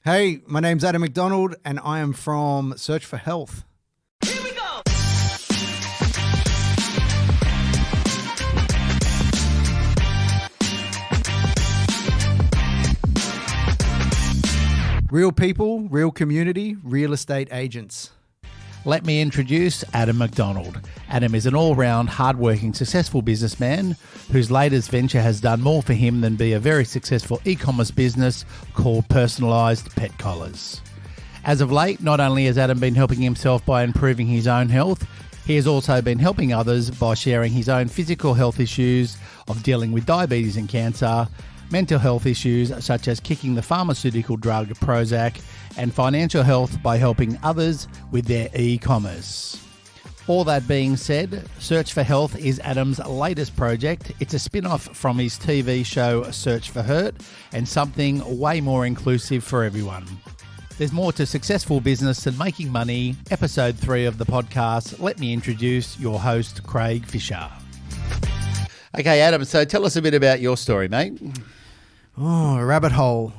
Hey, my name's Adam McDonald and I am from Search4Health. Here we go. Real people, real community, real estate agents. Let me introduce Adam McDonald. Adam is an all-round, hard-working, successful businessman whose latest venture has done more for him than be a very successful e-commerce business called Personalised Pet Collars. As of late, not only has Adam been helping himself by improving his own health, he has also been helping others by sharing his own physical health issues of dealing with diabetes and cancer, mental health issues such as kicking the pharmaceutical drug Prozac, and financial health by helping others with their e-commerce. All that being said, Search4Health is Adam's latest project. It's a spin-off from his TV show Search4Hurt and something way more inclusive for everyone. There's more to successful business than making money. Episode 3 of the podcast. Let me introduce your host, Craig Fisher. Okay, Adam, so tell us a bit about your story, mate. Oh, a rabbit hole.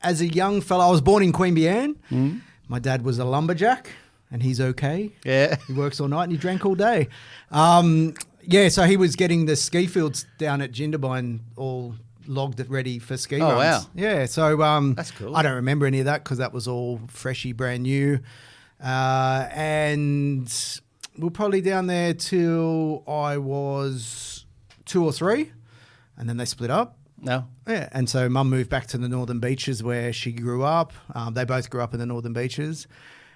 As a young fella, I was born in Queanbeyan. My dad was a lumberjack, and he's okay. Yeah. He works all night and he drank all day. So he was getting the ski fields down at Jindabyne all logged ready for ski runs. Oh, wow. Yeah, so That's cool. I don't remember any of that because that was all freshy, brand new. And we were probably down there till I was 2 or 3, and then they split up. No. Yeah, and so Mum moved back to the Northern Beaches where she grew up. They both grew up in the Northern Beaches.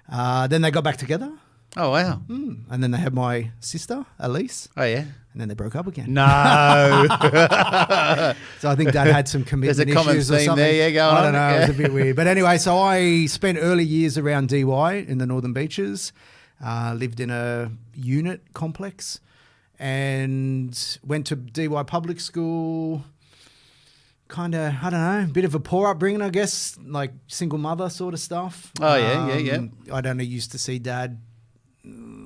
Then they got back together. Oh, wow. And then they had my sister, Elise. Oh, yeah. And then they broke up again. No. So I think Dad had some commitment There's a common issues or theme something. there, yeah, going I don't on. know. It was a Yeah. bit weird. But anyway, so I spent early years around DY in the Northern Beaches, lived in a unit complex and went to DY public school. Kind of, I don't know, a bit of a poor upbringing, I guess, like single mother sort of stuff. Oh, yeah. I'd only used to see Dad,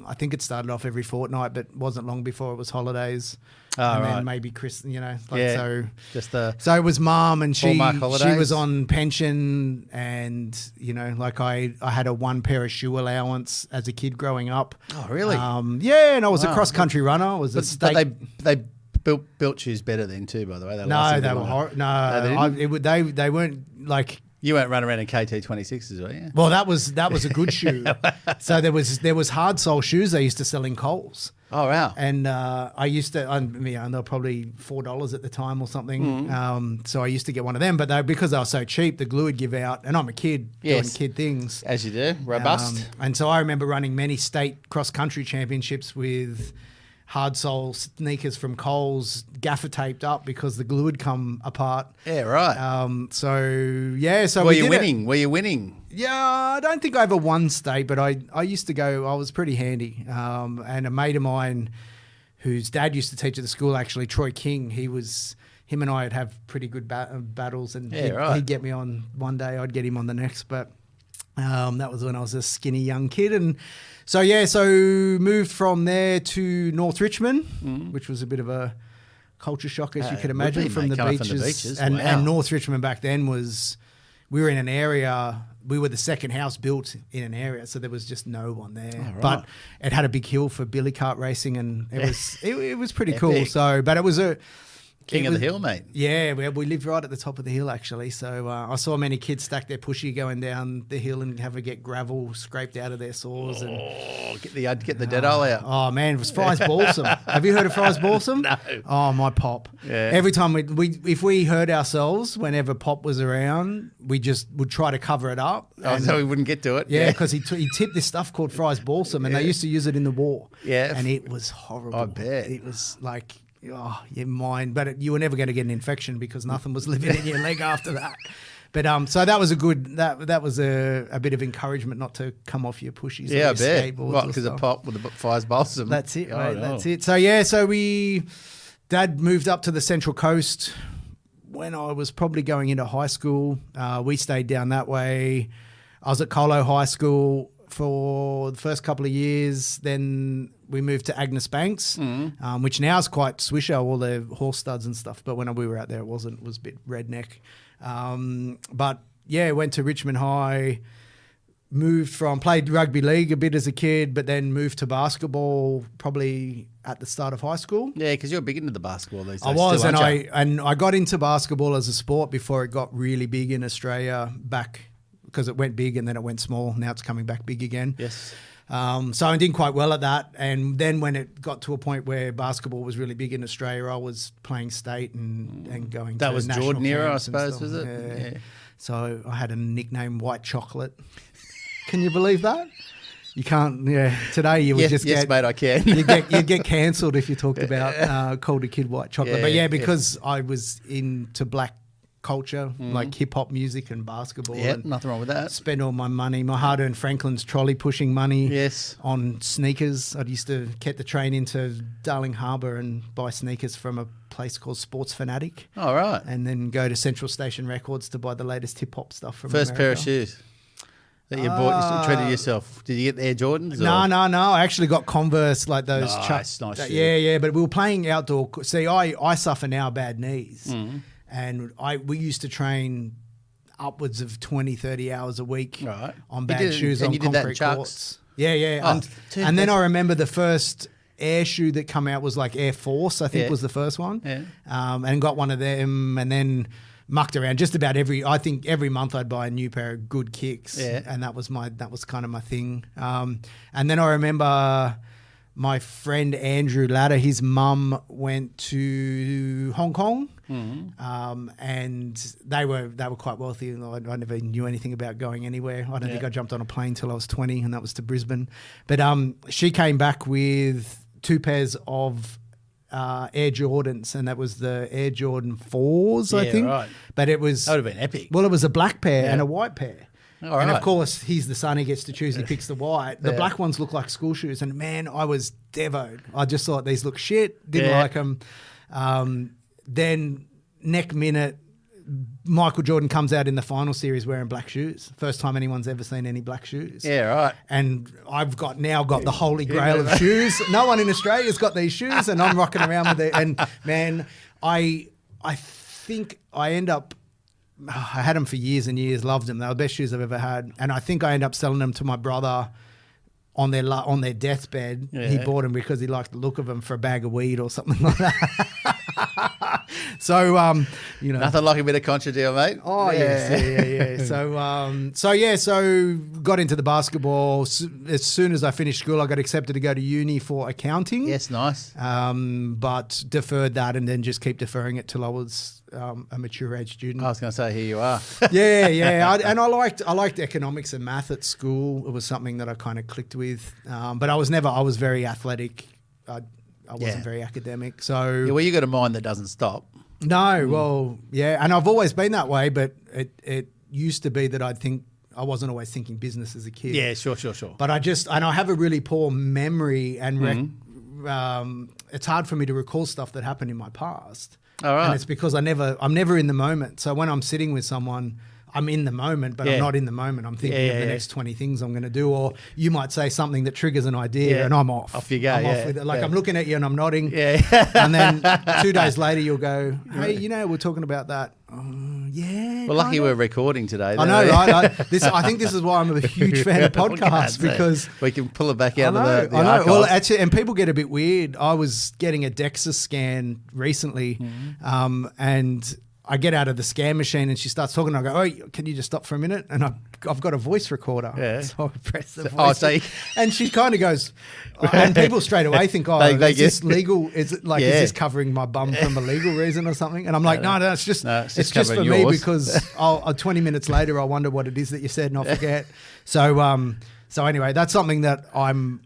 I think it started off every fortnight, but wasn't long before it was holidays. And then maybe Chris, Yeah. Just the So it was Mum, and she Hallmark holidays. was on pension, and I had a 1 pair of shoe allowance as a kid growing up. Oh, really? Yeah, and I was a cross country runner. I was a state. But they built shoes better then too, by the way. No, they were horrible. No, they weren't like. You weren't running around in KT26s, were you? Well, that was a good shoe. So there was hard sole shoes they used to sell in Coles. Oh, wow. And I used to, and they were probably $4 at the time or something. So I used to get one of them, but because they were so cheap, the glue would give out. And I'm a kid doing kid things. As you do, robust. And so I remember running many state cross-country championships with hard sole sneakers from Coles gaffer taped up because the glue had come apart. Yeah, right. So Were you winning? Were you winning? Yeah, I don't think I ever won state, but I used to go. I was pretty handy. And a mate of mine, whose dad used to teach at the school, actually, Troy King. Him and I would have pretty good battles, and he'd get me on one day, I'd get him on the next. But that was when I was a skinny young kid, and so moved from there to North Richmond, which was a bit of a culture shock, as you could imagine, from the beaches. And North Richmond back then we were in an area. We were the second house built in an area, so there was just no one there. Oh, right. But it had a big hill for billy cart racing, and it was pretty cool. So, but it was a King of the hill, mate. Yeah, we lived right at the top of the hill, actually. So I saw many kids stack their pushy going down the hill and have to get gravel scraped out of their saws. Get the dead oil out. Oh, man, it was Fry's Balsam. Have you heard of Fry's Balsam? No. Oh, my Pop. Yeah. Every time if we hurt ourselves, whenever Pop was around, we just would try to cover it up. So we wouldn't get to it. Yeah, because he tipped this stuff called Fry's Balsam, and they used to use it in the war. Yeah. And it was horrible. I bet. It was like... Oh, your mind, but you were never going to get an infection because nothing was living in your leg after that. But so that was a good that was a bit of encouragement not to come off your pushies. Yeah, I your bet. skateboards Because of Pop with the Fry's Balsam. That's it, mate. That's it. So Dad moved up to the Central Coast when I was probably going into high school. We stayed down that way. I was at Colo High School for the first couple of years. Then we moved to Agnes Banks, which now is quite swisher, all the horse studs and stuff. But when we were out there, it was a bit redneck. But went to Richmond High, played rugby league a bit as a kid, but then moved to basketball probably at the start of high school. Yeah, because you're big into the basketball these days. I was, still, and I got into basketball as a sport before it got really big in Australia back, because it went big and then it went small. Now it's coming back big again. Yes. So I did quite well at that. And then when it got to a point where basketball was really big in Australia, I was playing state and going that to was national Jordan era, I camps and suppose, stuff. was it? Yeah. So I had a nickname, White Chocolate. Can you believe that? You can't. Yeah, today you would just yes, get. mate, I can. you get cancelled if you talked about called a kid white chocolate. But because I was into black culture, like hip hop music and basketball. Yeah, and nothing wrong with that. Spend all my money, my hard-earned Franklin's trolley pushing money. Yes. On sneakers. I used to get the train into Darling Harbour and buy sneakers from a place called Sports Fanatic. All right. And then go to Central Station Records to buy the latest hip hop stuff from First America. pair of shoes that you bought, you treated yourself. Did you get the Air Jordans? No. I actually got Converse, like those. Nice shoes. Yeah. But we were playing outdoor. See, I suffer now bad knees. And we used to train upwards of 20, 30 hours a week on bad shoes on concrete courts. Yeah. Oh, and then I remember the first air shoe that come out was like Air Force, I think was the first one. Yeah. And got one of them and then mucked around just about every month I'd buy a new pair of good kicks. Yeah. And that was kind of my thing. And then I remember my friend Andrew Latta, his mum went to Hong Kong, and they were quite wealthy. I never knew anything about going anywhere. I don't think I jumped on a plane till I was 20, and that was to Brisbane. But she came back with 2 pairs of Air Jordans, and that was the Air Jordan 4s, I think. Right. But it was... That would have been epic. Well, it was a black pair and a white pair. All and right. of course, he's the son, he gets to choose, he picks the white. The black ones look like school shoes, and man, I was devoed. I just thought these look shit, didn't like them. Then next minute, Michael Jordan comes out in the final series wearing black shoes. First time anyone's ever seen any black shoes. Yeah, right. And I've now got the holy grail of shoes. No one in Australia's got these shoes, and I'm rocking around with it. And man, I think I end up... I had them for years and years, loved them. They were the best shoes I've ever had. And I think I ended up selling them to my brother on their deathbed. Yeah. He bought them because he liked the look of them for a bag of weed or something like that. So, Nothing like a bit of contra deal, mate. Oh, yeah. So got into the basketball. As soon as I finished school, I got accepted to go to uni for accounting. Yes, nice. But deferred that and then just keep deferring it till I was a mature age student. I was going to say, here you are. I liked economics and math at school. It was something that I kind of clicked with. But I was very athletic. I wasn't very academic. So well, you got a mind that doesn't stop. No, well, yeah. And I've always been that way, but it used to be that I wasn't always thinking business as a kid. Yeah, sure. But I have a really poor memory and it's hard for me to recall stuff that happened in my past. All right. And it's because I'm never in the moment. So when I'm sitting with someone, I'm in the moment, but I'm not in the moment. I'm thinking of the next 20 things I'm going to do. Or you might say something that triggers an idea and I'm off. Off you go, off with it. Like I'm looking at you and I'm nodding. Yeah. And then 2 days later you'll go, hey, we're talking about that. Yeah. Well, lucky we're recording today. I know, right? I think this is why I'm a huge fan of podcasts because we can pull it back out of the I know. archives. Well, actually, and people get a bit weird. I was getting a DEXA scan recently, and I get out of the scan machine and she starts talking. And I go, "Oh, can you just stop for a minute?" And I've got a voice recorder. Yeah. So I press the voice. And she kind of goes, and people straight away think, "Oh, They is this legal? Is it like is this covering my bum from a legal reason or something?" And I'm like, "No, it's just for me yours. because 20 minutes later I wonder what it is that you said and I'll forget." So anyway, that's something that I'm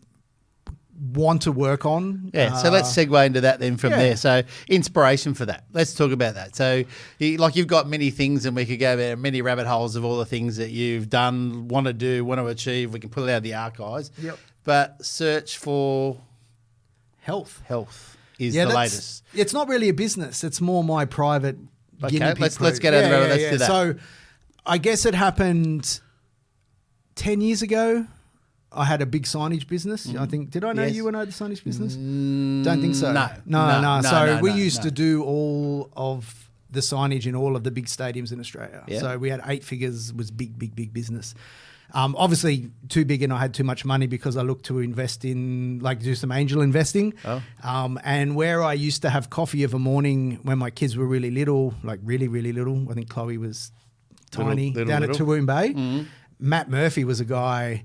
want to work on. Yeah, so let's segue into that then from there. So inspiration for that. Let's talk about that. So you've got many things and we could go there, many rabbit holes of all the things that you've done, want to do, want to achieve. We can pull it out of the archives. Yep. But Search4Health is the latest. It's not really a business. It's more my private guinea pig let's get out of the rabbit. Let's do that. So I guess it happened 10 years ago. I had a big signage business. I think, did I know you and I had the signage business? Don't think so. No. So we used to do all of the signage in all of the big stadiums in Australia. Yeah. So we had 8 figures, was big business. Obviously too big and I had too much money because I looked to invest in, like do some angel investing. Oh. And where I used to have coffee of a morning when my kids were really little, like really little, I think Chloe was tiny, down at Tawoon Bay. Mm-hmm. Matt Murphy was a guy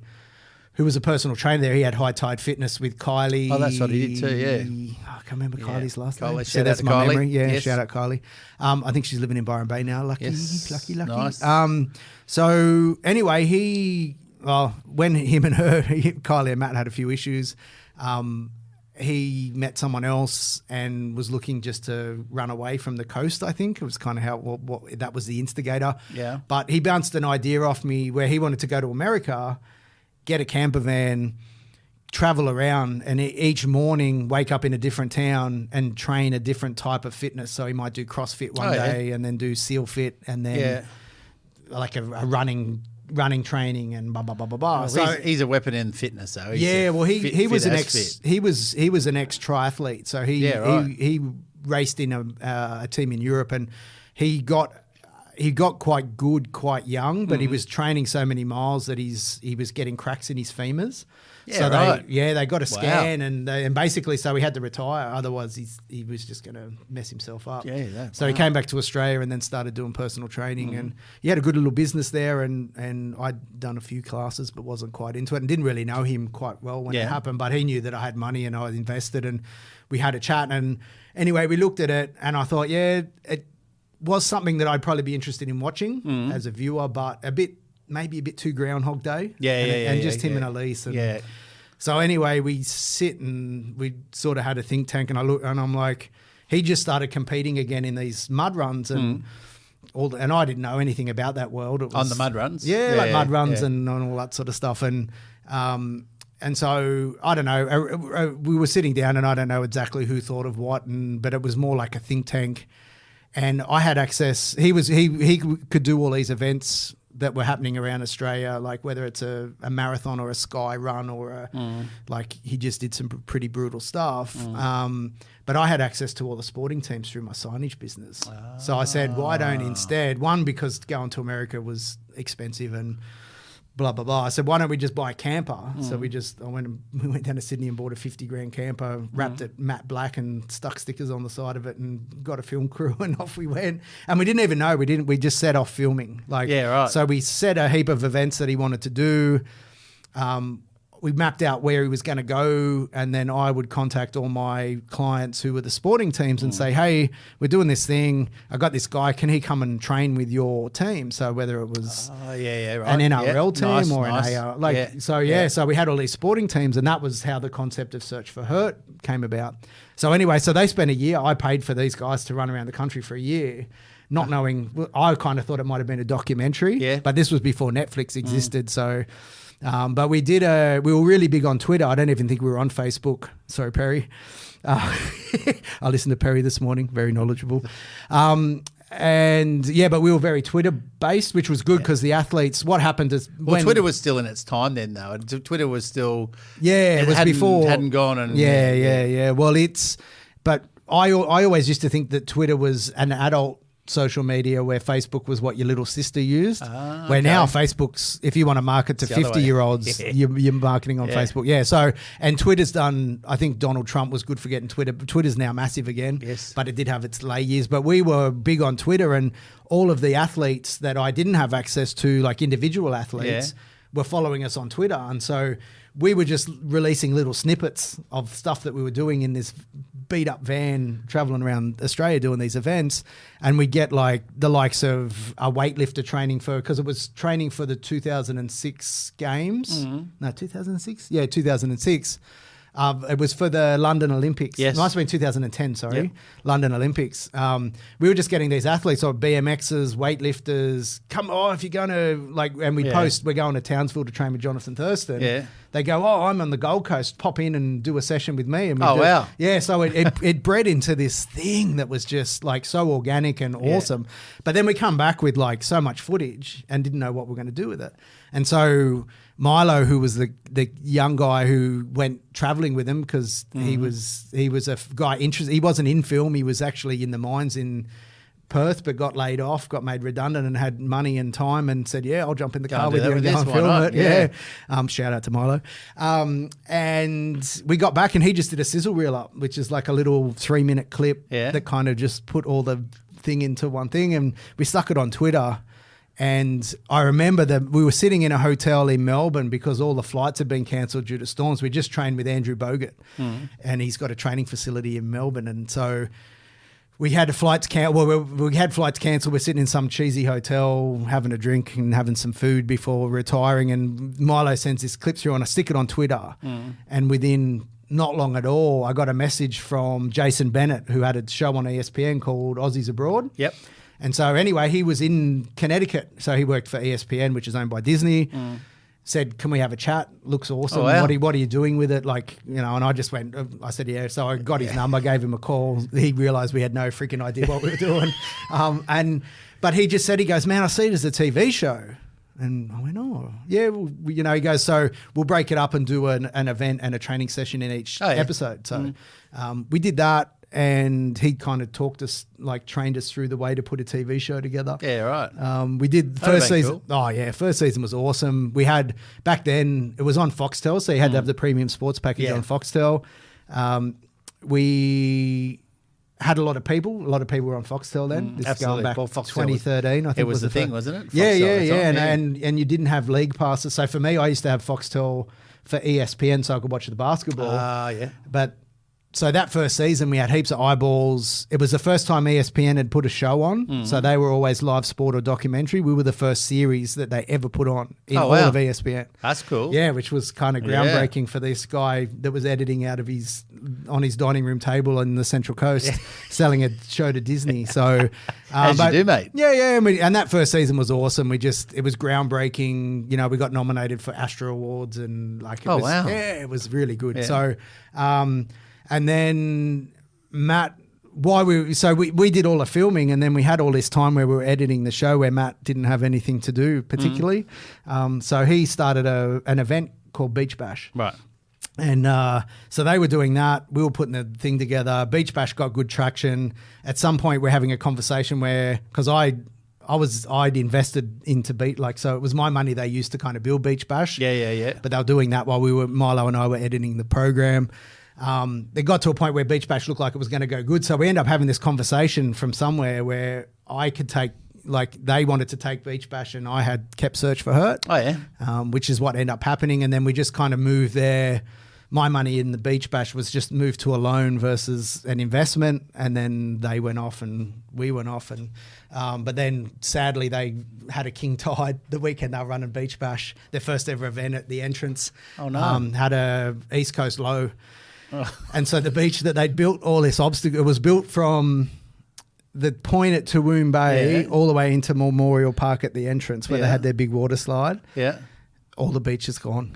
who was a personal trainer there. He had High Tide Fitness with Kylie. Oh, that's what he did too, yeah. I can't remember Kylie's last name. Kylie, So shout that's out to my Kylie. memory. Yeah, Yes. shout out Kylie. I think she's living in Byron Bay now. Lucky. Nice. So anyway, when him and her, Kylie and Matt had a few issues, he met someone else and was looking just to run away from the coast, I think. It was kind of how that was the instigator. Yeah. But he bounced an idea off me where he wanted to go to America, get a camper van, travel around, and each morning wake up in a different town and train a different type of fitness. So he might do CrossFit one day and then do SEAL Fit and then like a running training and blah blah blah blah blah. Well, so he's a weapon in fitness, though. He was an ex triathlete. So he raced in a team in Europe, and he got quite good quite young, but he was training so many miles that he was getting cracks in his femurs. Yeah, so right. they got a scan and basically so he had to retire. Otherwise he was just going to mess himself up. So he came back to Australia and then started doing personal training and he had a good little business there and I'd done a few classes but wasn't quite into it and didn't really know him quite well when it happened, but he knew that I had money and I was invested and we had a chat and anyway we looked at it and I thought it was something that I'd probably be interested in watching as a viewer, but maybe a bit too Groundhog Day. And just him and Elise. And so anyway, we sit and we sort of had a think tank and I look and I'm like, he just started competing again in these mud runs and and I didn't know anything about that world. It was, on the mud runs? Mud runs and all that sort of stuff. And so I don't know, we were sitting down and I don't know exactly who thought of what, but it was more like a think tank. And I had access. He could do all these events that were happening around Australia, like whether it's a marathon or a sky run or like he just did some pretty brutal stuff. But I had access to all the sporting teams through my signage business. So I said, why don't instead, one, because going to America was expensive and blah, blah, blah. I said, why don't we just buy a camper? So we went down to Sydney and bought a 50 grand camper, wrapped it matte black and stuck stickers on the side of it and got a film crew and off we went. And we didn't even know, we just set off filming. So we set a heap of events that he wanted to do. We mapped out where he was going to go and then I would contact all my clients who were the sporting teams and say, hey, we're doing this thing. I got this guy. Can he come and train with your team? So whether it was an NRL team or an AR. So we had all these sporting teams and that was how the concept of Search4Hurt came about. So anyway, so they spent a year. I paid for these guys to run around the country for a year. Not knowing, I kind of thought it might have been a documentary, but this was before Netflix existed. So... but we were really big on Twitter. I don't even think we were on Facebook. Sorry, Perry. I listened to Perry this morning, very knowledgeable. But we were very Twitter based, which was good because the athletes, what happened is Twitter was still in its time then though. Twitter was still, it was before. Hadn't gone and. Well, but I always used to think that Twitter was an adult social media where Facebook was what your little sister used. Where now Facebook's, if you want to market to 50-year-olds, you're marketing on Facebook. Yeah. So, and Twitter's done, I think Donald Trump was good for getting Twitter. Twitter's now massive again. Yes. But it did have its lay years. But we were big on Twitter and all of the athletes that I didn't have access to, like individual athletes, were following us on Twitter. And so we were just releasing little snippets of stuff that we were doing in this beat up van traveling around Australia doing these events, and we get like the likes of a weightlifter training because it was training for the 2006 games. No, 2006? Yeah, 2006. It was for the London Olympics. Yes. It must have been 2010, sorry. Yep. London Olympics. We were just getting these athletes or BMXers, weightlifters, come on, if you're going to, and we post, we're going to Townsville to train with Jonathan Thurston. Yeah. They go, I'm on the Gold Coast, pop in and do a session with me. And wow. Yeah, so it bred into this thing that was just like so organic and awesome. But then we come back with like so much footage and didn't know what we're going to do with it. And so Milo, who was the young guy who went traveling with him because he was a guy interested. He wasn't in film. He was actually in the mines in Perth, but got laid off, got made redundant, and had money and time, and said, "Yeah, I'll jump in the car with you and go and film it." Yeah. Shout out to Milo. And we got back, and he just did a sizzle reel up, which is like a little 3-minute clip that kind of just put all the thing into one thing, and we stuck it on Twitter. And I remember that we were sitting in a hotel in Melbourne because all the flights had been cancelled due to storms. We just trained with Andrew Bogut, and he's got a training facility in Melbourne. And so we had flights cancelled. Well, we had flights cancelled. We're sitting in some cheesy hotel having a drink and having some food before retiring. And Milo sends this clip through, and I stick it on Twitter. And within not long at all, I got a message from Jason Bennett, who had a show on ESPN called Aussies Abroad. Yep. And so anyway, he was in Connecticut. So he worked for ESPN, which is owned by Disney. Said, can we have a chat? Looks awesome. Oh, wow. What are you doing with it? Like, you know, and I just went, I said, yeah. So I got his number, gave him a call. He realized we had no freaking idea what we were doing. But he just said, he goes, man, I see it as a TV show. And I went, oh, yeah. Well, you know, he goes, so we'll break it up and do an event and a training session in each episode. So we did that. And he kind of trained us through the way to put a TV show together. Yeah, right. We did the first season. Cool. Oh, yeah. First season was awesome. We had, back then, it was on Foxtel, so you had to have the premium sports package on Foxtel. We had a lot of people. A lot of people were on Foxtel then. This Absolutely. is going back 2013, I think. It was the thing, wasn't it? Yeah. And you didn't have league passes. So for me, I used to have Foxtel for ESPN so I could watch the basketball. But so that first season, we had heaps of eyeballs. It was the first time ESPN had put a show on. So they were always live sport or documentary. We were the first series that they ever put on in all of ESPN. That's cool. Yeah, which was kind of groundbreaking for this guy that was editing out of on his dining room table in the Central Coast, selling a show to Disney. So, as you do, mate. Yeah. And that first season was awesome. It was groundbreaking. You know, we got nominated for Astro Awards and wow. Yeah, it was really good. Yeah. So, and then Matt, we did all the filming, and then we had all this time where we were editing the show where Matt didn't have anything to do particularly. So he started an event called Beach Bash. Right. And so they were doing that. We were putting the thing together. Beach Bash got good traction. At some point, we're having a conversation where, because I'd invested into so it was my money they used to kind of build Beach Bash. Yeah. But they were doing that while Milo and I were editing the program. It got to a point where Beach Bash looked like it was going to go good. So we ended up having this conversation from somewhere where I could take, they wanted to take Beach Bash and I had kept Search4Health. Oh, yeah. Which is what ended up happening. And then we just kind of moved there. My money in the Beach Bash was just moved to a loan versus an investment. And then they went off and we went off. And but then sadly they had a king tide the weekend they were running Beach Bash, their first ever event at the entrance. Oh, no. Had a East Coast low. And so the beach that they'd built, all this obstacle, it was built from the point at Toowoomba Bay all the way into Memorial Park at the entrance where they had their big water slide. Yeah. All the beach is gone.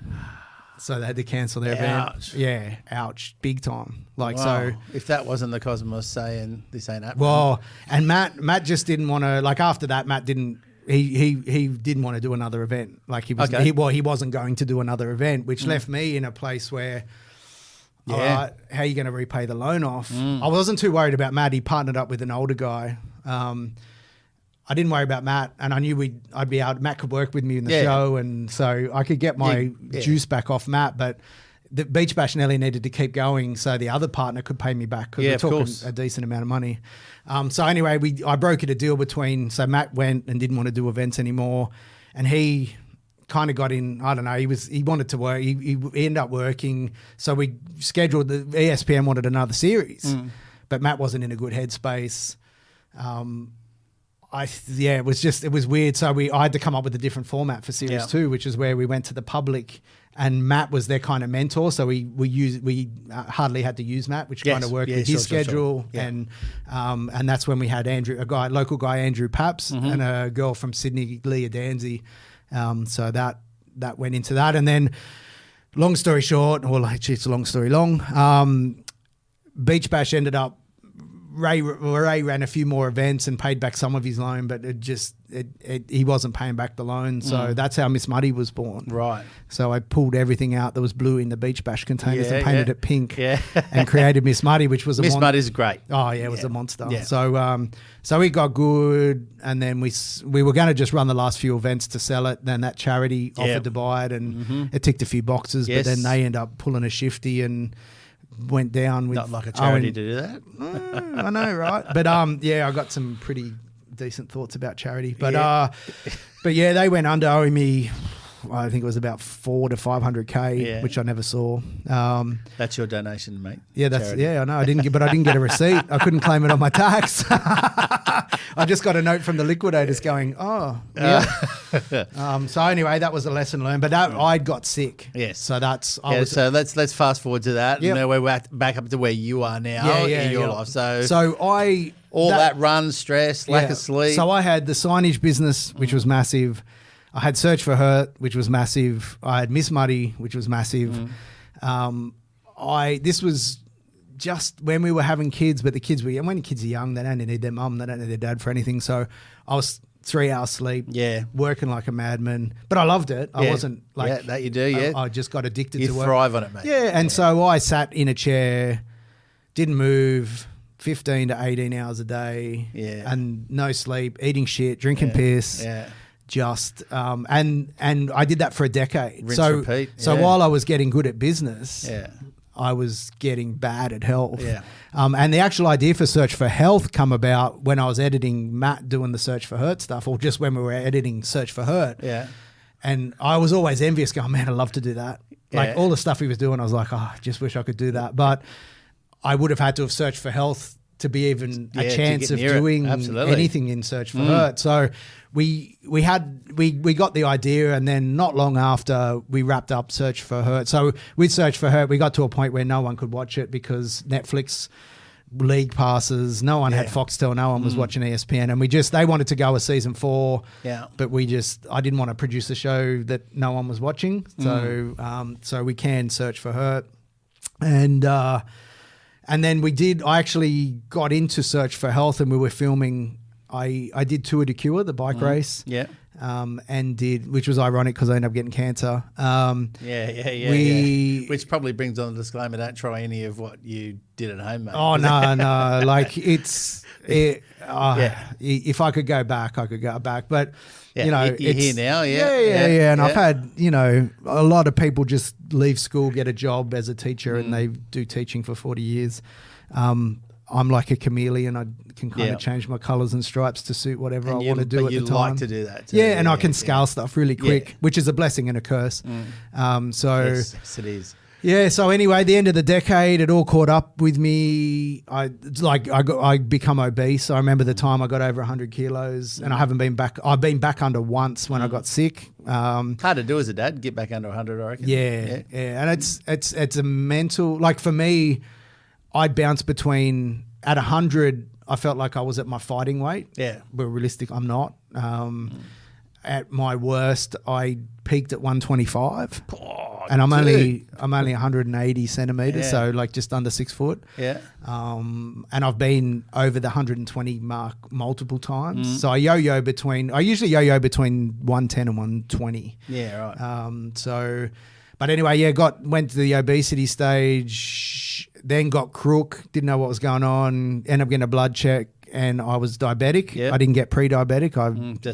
So they had to cancel their event. Yeah, ouch, big time. So if that wasn't the Cosmos saying this ain't happening. Well, and Matt just didn't want to, after that, Matt didn't, he didn't want to do another event. He wasn't going to do another event, which left me in a place where, all right, how are you going to repay the loan off? I wasn't too worried about Matt. He partnered up with an older guy. I didn't worry about Matt, and I knew I'd be able. Matt could work with me in the show, and so I could get my juice back off Matt. But the Beach Bash Nelly needed to keep going, so the other partner could pay me back because we're talking a decent amount of money. So anyway, I brokered a deal between. So Matt went and didn't want to do events anymore, and he kind of got in, I don't know, he wanted to work. He ended up working. So we scheduled, the ESPN wanted another series, but Matt wasn't in a good headspace. It was weird. So I had to come up with a different format for series 2, which is where we went to the public and Matt was their kind of mentor. So we hardly had to use Matt, which kind of worked with his schedule. Sure. And that's when we had local guy, Andrew Paps, and a girl from Sydney, Leah Danzy. So that went into that. And then long story short, it's a long story long, Beach Bash ended up Ray ran a few more events and paid back some of his loan, but he wasn't paying back the loan. So that's how Miss Muddy was born. Right. So I pulled everything out that was blue in the Beach Bash containers and painted it pink. Yeah. And created Miss Muddy, which was Miss Muddy's great. Oh yeah, it was a monster. Yeah. So it got good, and then we were going to just run the last few events to sell it. Then that charity offered to buy it, and it ticked a few boxes. Yes. But then they end up pulling a shifty and went down with Not like a charity to do that. I know, right? But I got some pretty decent thoughts about charity. But they went under owing me. I think it was about $400 to $500K, which I never saw. That's your donation, mate. Yeah, I know. I didn't get a receipt. I couldn't claim it on my tax. I just got a note from the liquidators going, "Oh, yeah." So anyway, that was a lesson learned. But I got sick. Yes. So so let's fast forward to that. Yep. And we're back up to where you are now in your life. So that run, stress, lack of sleep. So I had the signage business, which was massive. I had Search4Health, which was massive. I had Miss Muddy, which was massive. This was just when we were having kids, but the kids were, and when kids are young, they don't need their mum, they don't need their dad for anything. So I was 3 hours sleep, working like a madman, but I loved it. I wasn't like that you do, I just got addicted to work. You thrive on it, mate. Yeah, and so I sat in a chair, didn't move, 15 to 18 hours a day, and no sleep, eating shit, drinking piss. Yeah. Just and I did that for a decade. Rinse, repeat. So while I was getting good at business, I was getting bad at health. Yeah. And the actual idea for Search4Health come about when I was editing Matt doing the Search4Hurt stuff, or just when we were editing Search4Hurt. Yeah. And I was always envious, going, man, I'd love to do that. Like all the stuff he was doing, I was like, I just wish I could do that. But I would have had to have Search4Health to be even a chance of doing anything in Search4Hurt. So we got the idea, and then not long after we wrapped up Search4Hurt. So with Search4Hurt, we got to a point where no one could watch it because Netflix league passes, no one had Foxtel, no one was watching ESPN, and they wanted to go a season 4. Yeah. But I didn't want to produce a show that no one was watching. So we canned Search4Hurt. And then I actually got into Search4Health, and we were filming. I did Tour de Cure, the bike race. Yeah. Which was ironic because I ended up getting cancer. Which probably brings on the disclaimer: don't try any of what you did at home, mate. Oh no! Like if I could go back, I could go back. But you're here now, And I've had a lot of people just leave school, get a job as a teacher, and they do teaching for 40 years. I'm like a chameleon. I can kind of change my colours and stripes to suit whatever I want to do at the time. You like to do that too. And I can scale stuff really quick, which is a blessing and a curse. Yes, it is. Yeah. So anyway, the end of the decade, it all caught up with me. I become obese. I remember the time I got over 100 kilos, and I haven't been back. I've been back under once when I got sick. Hard to do as a dad, get back under 100, I reckon. Yeah. And it's a mental, like for me, I'd bounce between, at 100, I felt like I was at my fighting weight. Yeah. But realistic, I'm not. At my worst, I peaked at 125. And I'm only 180 centimeters, so like just under 6 foot. Yeah. And I've been over the 120 mark multiple times. So I usually yo-yo between 110 and 120. Yeah, right. But anyway, went to the obesity stage, then got crook, didn't know what was going on, ended up getting a blood check, and I was diabetic. Yep. I didn't get pre-diabetic. I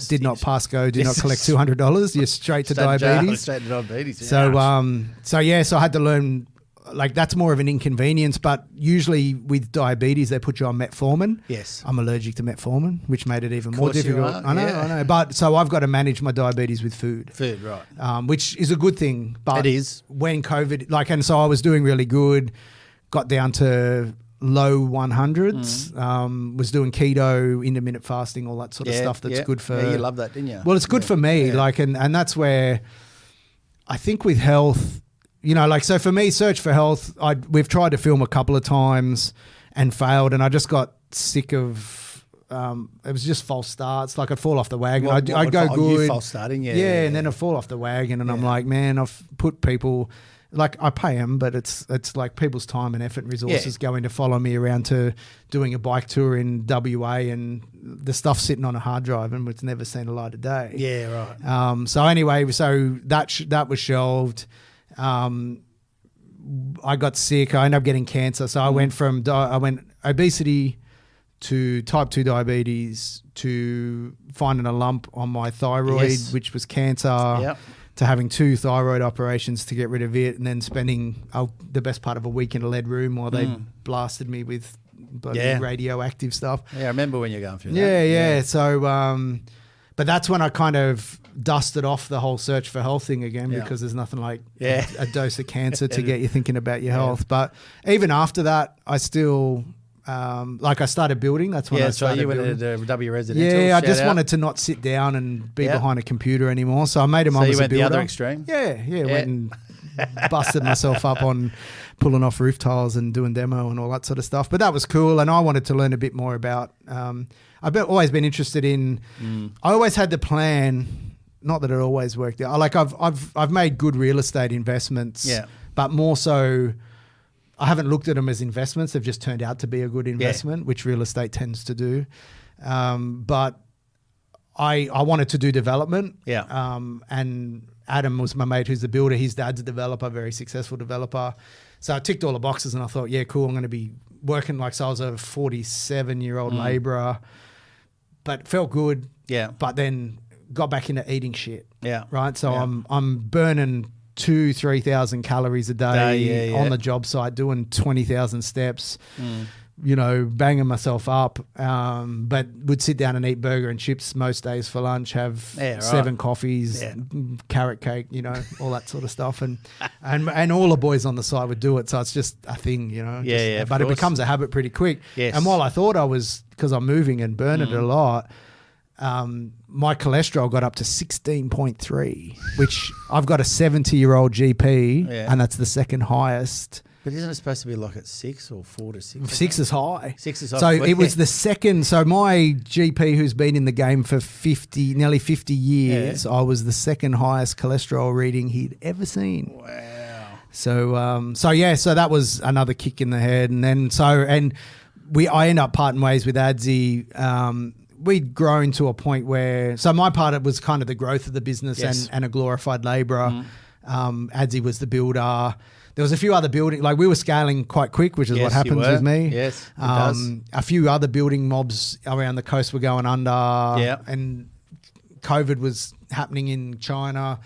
did not pass go, did not collect $200. You're straight to diabetes. Straight to diabetes. So I had to learn, like that's more of an inconvenience, but usually with diabetes, they put you on metformin. Yes. I'm allergic to metformin, which made it even more difficult. I know. But so I've got to manage my diabetes with food. Food, right. Which is a good thing. But it is. When COVID, and so I was doing really good, got down to low 100s, was doing keto, intermittent fasting, all that sort of stuff that's good for... Yeah, you love that, didn't you? Well, it's good for me, and that's where I think with health, so for me, Search4Health, we've tried to film a couple of times and failed, and I just got sick of... it was just false starts. Like I'd fall off the wagon. I'd go good. You false starting, and then I'd fall off the wagon, and I'm like, man, I've put people... like I pay them, but it's like people's time and effort and resources going to follow me around to doing a bike tour in WA, and the stuff's sitting on a hard drive and it's never seen a light of day. Yeah, right. So anyway, so that was shelved. I got sick. I ended up getting cancer. So I went from obesity to type 2 diabetes to finding a lump on my thyroid, which was cancer. Yep. To having 2 thyroid operations to get rid of it, and then spending the best part of a week in a lead room while they blasted me with radioactive stuff. Yeah, I remember when you're going through that. Yeah. So, but that's when I kind of dusted off the whole Search4Health thing again, because there's nothing like a dose of cancer to get you thinking about your health. But even after that, I still... I started building. That's when I started you building. went into W Residential. Yeah, I just wanted to not sit down and be behind a computer anymore. So I made a mum as a builder. So you went the other extreme? Yeah. Went and busted myself up on pulling off roof tiles and doing demo and all that sort of stuff. But that was cool, and I wanted to learn a bit more about... I've always been interested in... I always had the plan, not that it always worked out. I've made good real estate investments, but more so... I haven't looked at them as investments. They've just turned out to be a good investment, which real estate tends to do. But I wanted to do development. And Adam was my mate who's the builder. His dad's a developer, very successful developer. So I ticked all the boxes and I thought, cool, I'm going to be working so I was a 47-year-old labourer, but felt good. Yeah. But then got back into eating shit. Yeah. Right? So I'm burning 2,000-3,000 calories a day on the job site, doing 20,000 steps, banging myself up. But would sit down and eat burger and chips most days for lunch, have 7 coffees, carrot cake, all that sort of stuff. And all the boys on the site would do it. So it's just a thing, But it becomes a habit pretty quick. Yes. And while I thought I was, because I'm moving and burning it a lot, my cholesterol got up to 16.3, which I've got a 70-year-old GP, and that's the second highest. But isn't it supposed to be like at 6 or 4 to 6? 6 is high. 6 is high. So it was the second. So my GP, who's been in the game for nearly 50 years, I was the second highest cholesterol reading he'd ever seen. Wow. So that was another kick in the head. And then I end up parting ways with Adzi. We'd grown to a point where... So my part, it was kind of the growth of the business and a glorified labourer. Adzi was the builder. There was a few other building... we were scaling quite quick, which is what happens with me. Yes, it does. A few other building mobs around the coast were going under. Yeah. And COVID was happening in China.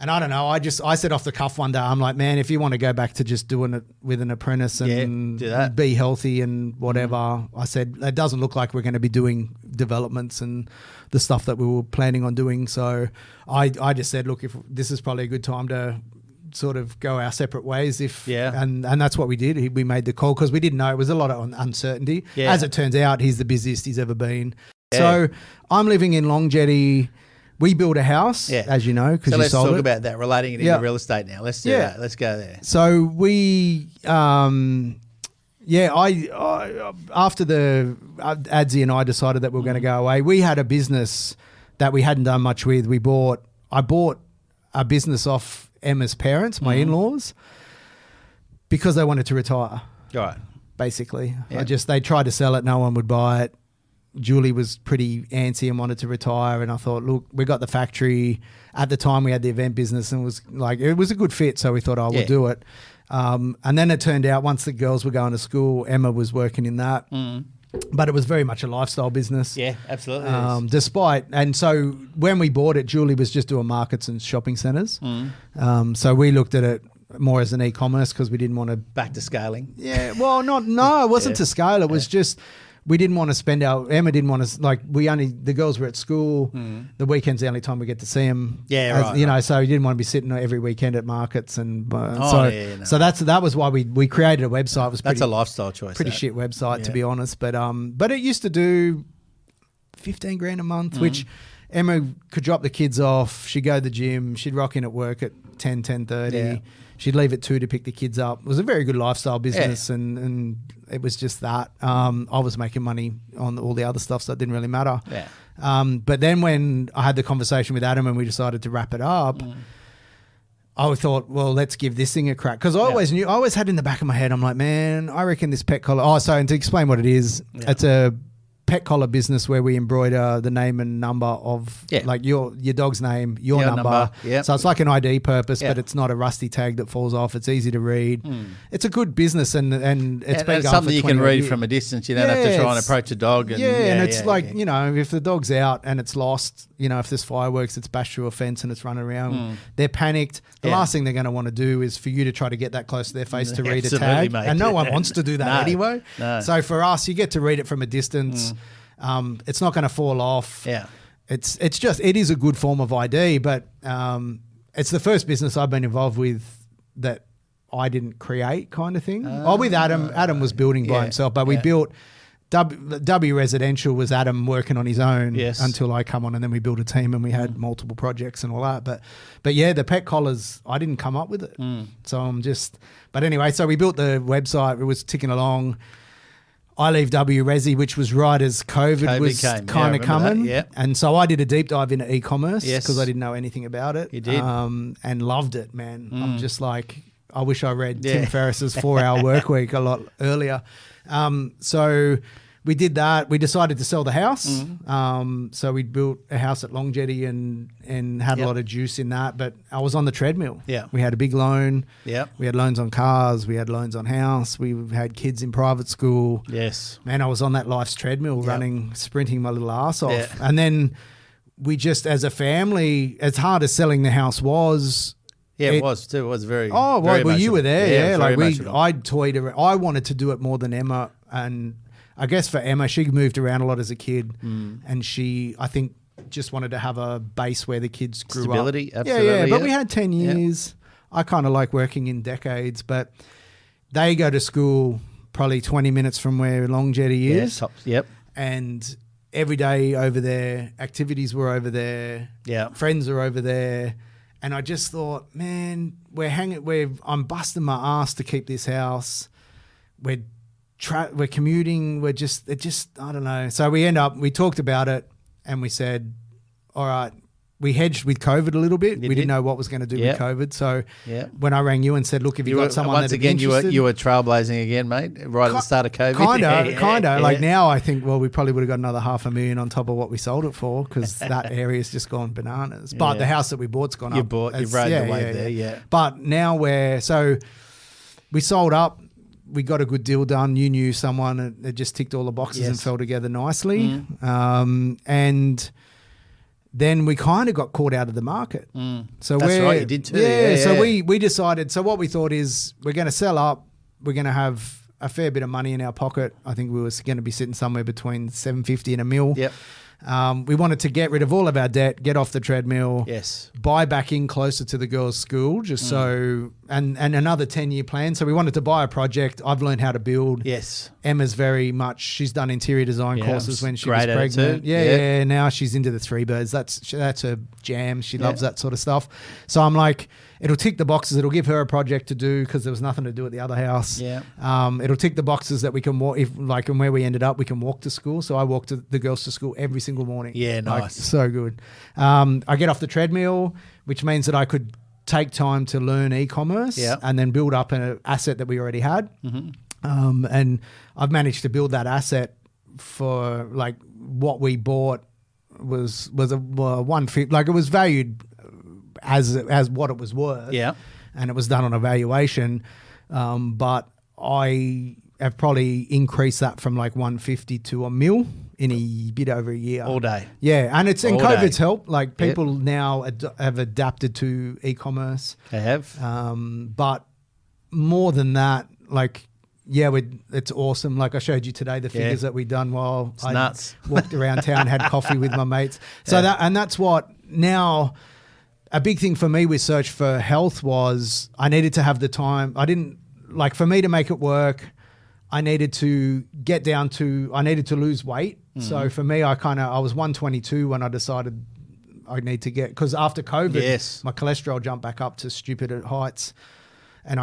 And I don't know, I said off the cuff one day, I'm like, man, if you want to go back to just doing it with an apprentice and be healthy and whatever, I said, it doesn't look like we're going to be doing developments and the stuff that we were planning on doing. So I just said, look, if this is probably a good time to sort of go our separate ways. And that's what we did. We made the call because we didn't know. It was a lot of uncertainty. Yeah. As it turns out, he's the busiest he's ever been. Yeah. So I'm living in Long Jetty. We built a house, as you know, because you sold it. So let's talk about that, relating it into real estate now. Let's do that. Let's go there. So we, I after the Adzi and I decided that we were going to go away, we had a business that we hadn't done much with. I bought a business off Emma's parents, my in-laws, because they wanted to retire. Right. Basically. Yeah. They tried to sell it, no one would buy it. Julie was pretty antsy and wanted to retire, and I thought, look, we got the factory. At the time, we had the event business, and it was a good fit, so we thought, we'll do it. And then it turned out once the girls were going to school, Emma was working in that. But it was very much a lifestyle business. Yeah, absolutely. So when we bought it, Julie was just doing markets and shopping centres. So we looked at it more as an e-commerce because we didn't want to... Back to scaling. Yeah, well, it wasn't to scale. It was just... We didn't want to spend Emma didn't want to, the girls were at school. The weekend's the only time we get to see them. Yeah, right. So we didn't want to be sitting every weekend at markets. So that was why we created a website. It was That's a lifestyle choice. Pretty shit website, to be honest. But it used to do $15,000 a month, which Emma could drop the kids off. She'd go to the gym. She'd rock in at work at 10:30. Yeah. She'd leave at 2 to pick the kids up. It was a very good lifestyle business, and it was just that. I was making money on all the other stuff, so it didn't really matter. Yeah. But then when I had the conversation with Adam and we decided to wrap it up, I thought, well, let's give this thing a crack. Because I always had in the back of my head, I'm like, man, I reckon this pet collar. Oh, so and to explain what it is, it's a pet collar business where we embroider the name and number of like your dog's name, your number. Yep. So it's like an ID purpose, but it's not a rusty tag that falls off. It's easy to read. It's a good business and it's been going something for you can 20 read years. from a distance. You don't have to try and approach a dog. And, and it's like, you know, if the dog's out and it's lost, you know, if there's fireworks, it's bashed through a fence and it's running around, they're panicked. The last thing they're going to want to do is for you to try to get that close to their face to read a tag. Mate. And no one wants to do that anyway. No. So for us, you get to read it from a distance. It's not going to fall off. Yeah. It is a good form of ID, but it's the first business I've been involved with that I didn't create kind of thing. With Adam. Adam was building by himself, but we built W Residential was Adam working on his own until I come on, and then we built a team and we had multiple projects and all that. But yeah, the pet collars, I didn't come up with it. So but anyway, so we built the website. It was ticking along. I leave W Resi, which was right as COVID was kind of coming. And so I did a deep dive into e-commerce because I didn't know anything about it. You did. And loved it, man. I'm just like, I wish I read Tim Ferriss's 4-Hour Work Week a lot earlier. So we did that. We decided to sell the house. So we built a house at Long Jetty and had a lot of juice in that. But I was on the treadmill. We had a big loan. We had loans on cars. We had loans on house. We had kids in private school. Man, I was on that life's treadmill running, sprinting my little ass off. And then we just, as a family, as hard as selling the house was... it was too. It was very. Oh, well, you were there, Like I toyed around. I wanted to do it more than Emma, and I guess for Emma, she moved around a lot as a kid, and I think, just wanted to have a base where the kids grew Stability, up. absolutely. But we had 10 years. I kind of like working in decades, but they go to school probably 20 minutes from where Long Jetty is. And every day over there, activities were over there. Friends are over there. And I just thought, man, I'm busting my ass to keep this house. We're commuting. I don't know. So we talked about it and we said, all right, we hedged with COVID a little bit. We didn't know what was going to do with COVID. So when I rang you and said, look, have you got someone that's interested? You were trailblazing again, mate, right at the start of COVID. Kind of. Like now I think, well, we probably would have got another $500,000 on top of what we sold it for because that area's just gone bananas. But the house that we bought's gone up. You rode the wave there. But now we sold up. We got a good deal done. You knew someone. It just ticked all the boxes and fell together nicely. And then we kind of got caught out of the market. So that's right, you did too. So we decided, so what we thought is we're going to sell up. We're going to have a fair bit of money in our pocket. I think we were going to be sitting somewhere between $750,000 and $1 million. We wanted to get rid of all of our debt, get off the treadmill, buy back in closer to the girls' school, just so, and another 10-year plan. So we wanted to buy a project. I've learned how to build. Emma's very much, she's done interior design courses when she was pregnant. Now she's into the three birds. That's her jam. She loves that sort of stuff. So I'm like, it'll tick the boxes. It'll give her a project to do because there was nothing to do at the other house. It'll tick the boxes that we can walk, and where we ended up, we can walk to school. So I walk the girls to school every single morning. Nice. So good. I get off the treadmill, which means that I could take time to learn e-commerce and then build up an asset that we already had. And I've managed to build that asset for like what we bought was a 150, like it was valued as what it was worth. And it was done on a valuation. But I have probably increased that from like 150 to $1 million in a bit over a year. All day. And COVID's helped. Like people now have adapted to e-commerce. They have. But more than that, like, it's awesome. Like I showed you today, the figures that we've done while I walked around town, had coffee with my mates. So that's what now. A big thing for me with Search4Health was I needed to have the time. For me to make it work, I needed to lose weight. So for me, I was 122 when I decided I need to get, because after COVID, my cholesterol jumped back up to stupid heights. And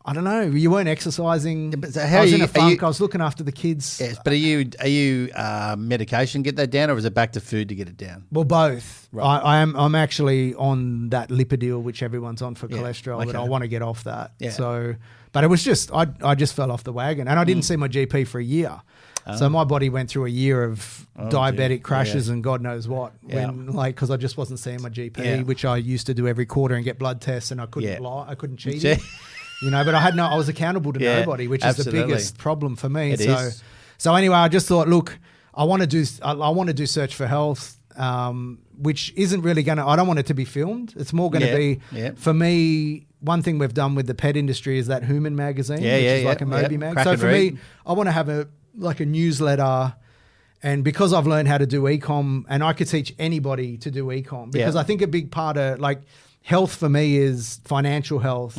I don't know. You weren't exercising. but so I was in a funk. I was looking after the kids. Yes, but are you medication get that down, or is it back to food to get it down? Well, both. Right. I'm actually on that Lipidil, which everyone's on for cholesterol, but I want to get off that. Yeah. So, but it was just I just fell off the wagon, and I didn't see my GP for a year. So my body went through a year of diabetic crashes and God knows what, because I just wasn't seeing my GP, which I used to do every quarter and get blood tests, and I couldn't lie, I couldn't cheat it, but I was accountable to nobody, which is the biggest problem for me. So anyway, I just thought, look, I want to do Search4Health, which isn't really I don't want it to be filmed. It's more going to be for me. One thing we've done with the pet industry is that Human magazine, which is like a Moby mag. So for me, I want to have a newsletter, and because I've learned how to do e-com, and I could teach anybody to do e-com, because I think a big part of health for me is financial health,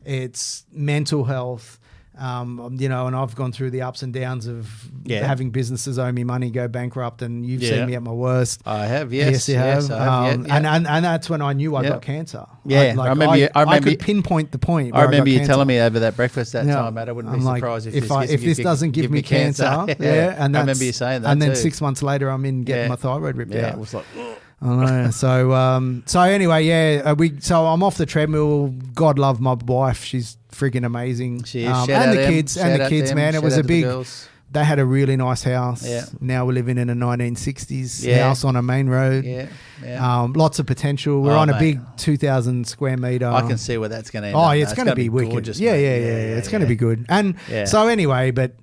it's mental health, and I've gone through the ups and downs of having businesses owe me money, go bankrupt, and you've seen me at my worst. I have, yes. Yes, you have. Yes, I have, And that's when I knew I got cancer. Yeah, I remember. I could pinpoint the point. I remember you telling me over that breakfast that time, mate. I wouldn't be surprised if this doesn't give me cancer. And I remember you saying that. And then too. 6 months later, I'm in getting my thyroid ripped out. It was like. I know. So anyway, so I'm off the treadmill. God love my wife. She's freaking amazing. She is. And the kids, man. It was a big. They had a really nice house. Yeah. Now we're living in a 1960s house on a main road. Yeah. Lots of potential. We're on a big 2,000 square meter. I can see where that's going to end. It's going to be wicked. Gorgeous, yeah. It's going to be good. And so anyway, but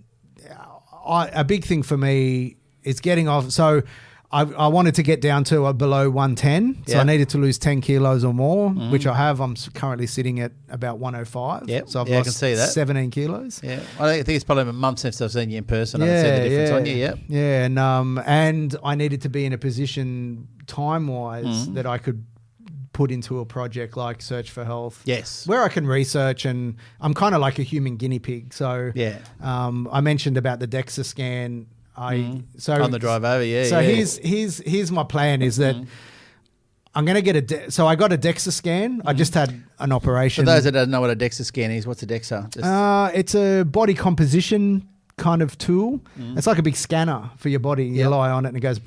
a big thing for me is getting off. So I wanted to get down to below 110. So I needed to lose 10 kilos or more, which I have. I'm currently sitting at about 105. So I've lost I can see that. 17 kilos. Yeah. I think it's probably a month since I've seen you in person. I can see the difference on you. Yeah. Yeah. And I needed to be in a position time-wise that I could put into a project like Search4Health. Yes. Where I can research, and I'm kind of like a human guinea pig. So I mentioned about the DEXA scan. So on the drive over, here's my plan is that I'm going to get so I got a DEXA scan. I just had an operation. For those that don't know what a DEXA scan is, what's a DEXA? It's a body composition kind of tool. It's like a big scanner for your body. You lie on it and it goes.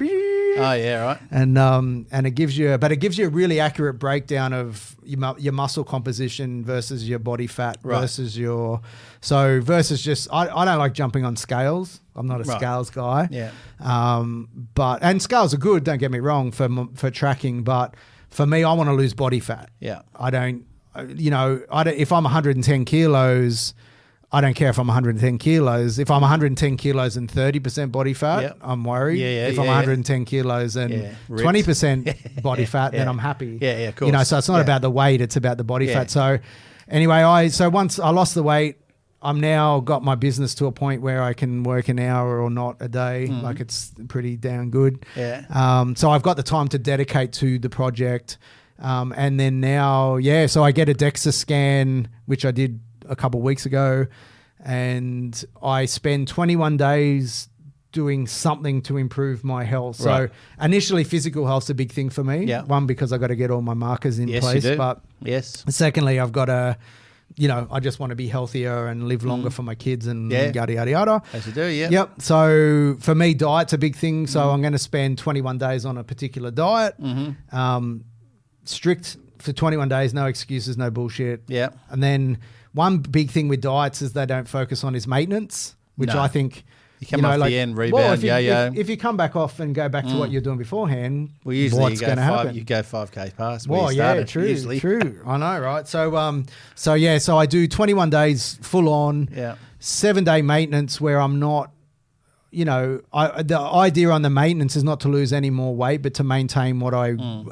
Oh yeah, right. And it gives you a really accurate breakdown of your muscle composition versus your body fat versus versus just I don't like jumping on scales. I'm not a scales guy. Yeah. And scales are good. Don't get me wrong for tracking, but for me, I want to lose body fat. Yeah. I don't. If I'm 110 kilos. I don't care if I'm 110 kilos. If I'm 110 kilos and 30% body fat, I'm worried. If I'm 110 kilos and 20% body fat, then I'm happy. Yeah, of course. So it's not about the weight, it's about the body fat. So anyway, once I lost the weight, I'm now got my business to a point where I can work an hour or not a day. Like it's pretty damn good. Yeah. So I've got the time to dedicate to the project. And then now, so I get a DEXA scan, which I did a couple of weeks ago, and I spend 21 days doing something to improve my health. So initially physical health's a big thing for me. One, because I got to get all my markers in place. But secondly, I've got to, I just want to be healthier and live longer for my kids and yada, yada, yada. As you do, Yep. So for me, diet's a big thing. So I'm going to spend 21 days on a particular diet. Strict for 21 days, no excuses, no bullshit. Yeah. And then one big thing with diets is they don't focus on is maintenance, which I think you come off the end, rebound, if you come back off and go back to what you're doing beforehand, usually what's going to happen? You go 5K past. True. I know, right? So I do 21 days full on, 7-day maintenance where I'm not. The idea on the maintenance is not to lose any more weight, but to maintain what I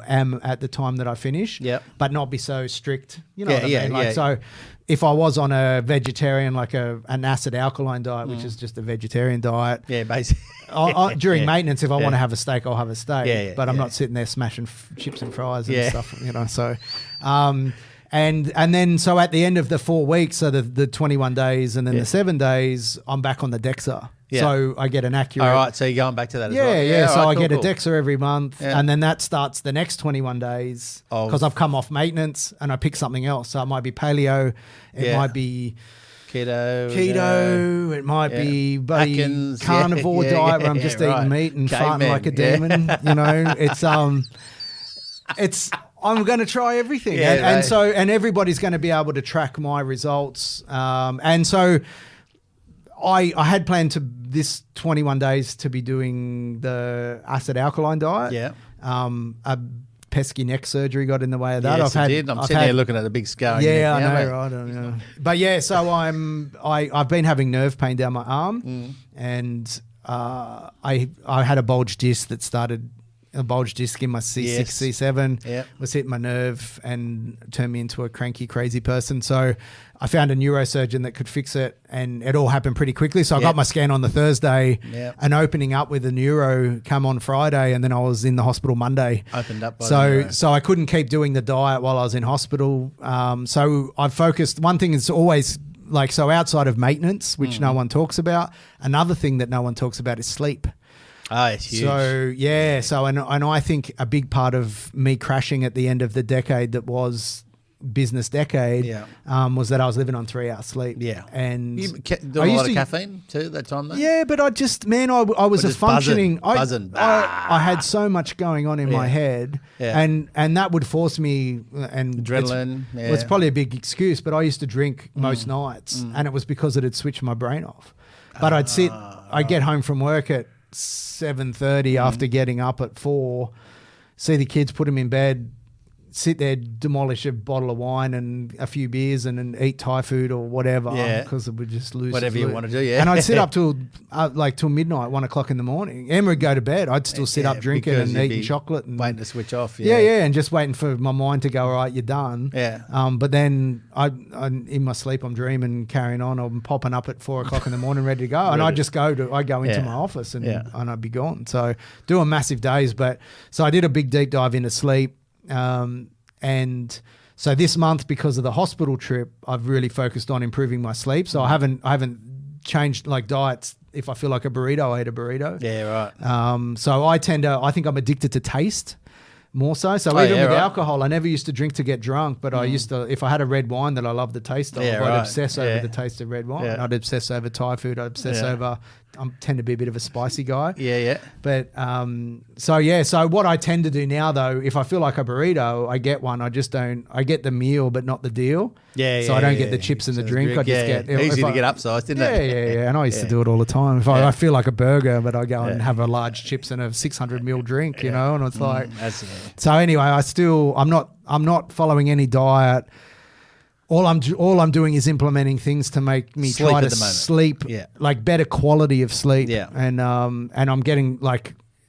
am at the time that I finish. But not be so strict. You know what I mean? So if I was on a vegetarian, like an acid alkaline diet, which is just a vegetarian diet. Yeah, basically. During maintenance, if I want to have a steak, I'll have a steak. But I'm not sitting there smashing chips and fries and stuff. So, And then so at the end of the 4 weeks, so the 21 days and then the 7 days, I'm back on the DEXA. Yeah. So I get an accurate. All right, so you're going back to that as well. Yeah. So right, I get cool. a DEXA every month, Yeah. and then that starts the next 21 days because I've come off maintenance and I pick something else. So it might be paleo, it might be keto, it might be bloody carnivore diet where I'm just eating meat and farting like a demon. You know, it's I'm going to try everything, and everybody's going to be able to track my results, and so. I had planned to this 21 days to be doing the acid alkaline diet. Yeah. A pesky neck surgery got in the way of that. Yes, it did. I'm sitting here looking at the big scar. Yeah, I know, right? I don't know. But yeah, so I've been having nerve pain down my arm, and I had a bulge disc that started. A bulge disc in my C6, C7 was hitting my nerve and turned me into a cranky, crazy person. So I found a neurosurgeon that could fix it, and it all happened pretty quickly. So I got my scan on the Thursday, and opening up with a neuro come on Friday, and then I was in the hospital Monday. Opened up by so I couldn't keep doing the diet while I was in hospital. So I focused. One thing is always so outside of maintenance, which no one talks about. Another thing that no one talks about is sleep. Oh, it's huge. So and I think a big part of me crashing at the end of the decade that was business decade was that I was living on 3 hours sleep. Yeah. And you do a lot of caffeine too at that time though? Yeah, but I just, I was a functioning. Buzzing. I had so much going on in my head, and that would force me, and adrenaline. It's probably a big excuse, but I used to drink most nights, and it was because it had switched my brain off. But I'd get home from work at 7:30 after getting up at 4, see the kids, put them in bed, sit there, demolish a bottle of wine and a few beers and eat Thai food or whatever because it would just lose whatever you want to do. And I'd sit up till midnight, 1 o'clock in the morning. Emma would go to bed. I'd still sit up drinking and eating chocolate and waiting to switch off. And just waiting for my mind to go, all right, you're done. But then I in my sleep I'm dreaming, carrying on. I'm popping up at 4 o'clock in the morning, ready to go, and I'd just go into my office and I'd be gone. So doing massive days, so I did a big deep dive into sleep. And so this month, because of the hospital trip, I've really focused on improving my sleep. So I haven't changed diets. If I feel like a burrito, I eat a burrito. Yeah, right. So I think I'm addicted to taste more so. So even with alcohol, I never used to drink to get drunk, but I used to, if I had a red wine that I loved the taste of, I'd obsess over the taste of red wine. I'd obsess over Thai food. I'd obsess over, I tend to be a bit of a spicy guy. But so what I tend to do now though, if I feel like a burrito, I get one. I get the meal, but not the deal. So I don't get the chips and the drink. I just get easy to get upsized, isn't it? Yeah. And I used to do it all the time. If I feel like a burger, but I go and have a large chips and a 600 ml drink, you know, and it's like. So anyway, I'm not following any diet. All I'm doing is implementing things to make me try to sleep, better quality of sleep. And I'm getting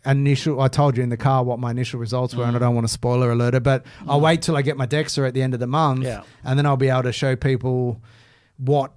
initial. I told you in the car what my initial results were, and I don't want to spoiler alert it, but I'll wait till I get my DEXA at the end of the month, and then I'll be able to show people what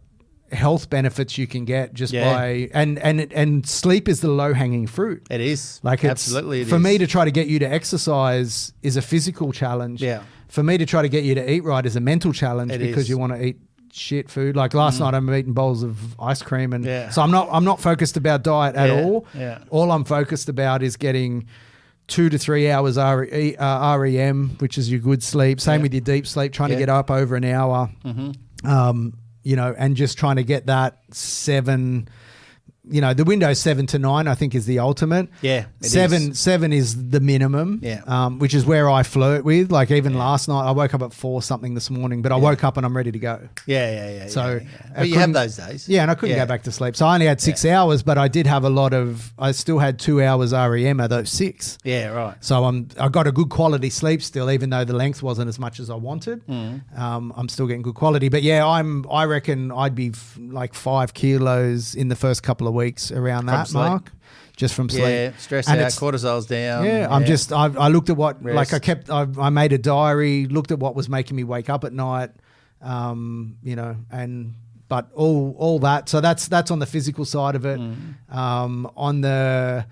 health benefits you can get just by and sleep is the low hanging fruit. It is absolutely for me to try to get you to exercise is a physical challenge. For me to try to get you to eat right is a mental challenge because you want to eat shit food. Like last night, I'm eating bowls of ice cream, and so I'm not focused about diet at all. All I'm focused about is getting 2 to 3 hours REM, which is your good sleep. Same with your deep sleep. Trying to get up over an hour. And just trying to get that 7. The window 7 to 9, I think, is the ultimate. Seven is the minimum. Which is where I flirt with. Like even last night, I woke up at 4 something this morning, but I woke up and I'm ready to go. So, but you have those days. Yeah, and I couldn't go back to sleep. So I only had 6 hours, but I did have I still had 2 hours REM of those 6. So I got a good quality sleep still, even though the length wasn't as much as I wanted. I'm still getting good quality. But I reckon I'd be 5 kilos in the first couple of weeks around that mark, just from sleep. Stress out, cortisol's down. I looked at what I made a diary, looked at what was making me wake up at night, but all that. So that's on the physical side of it. On the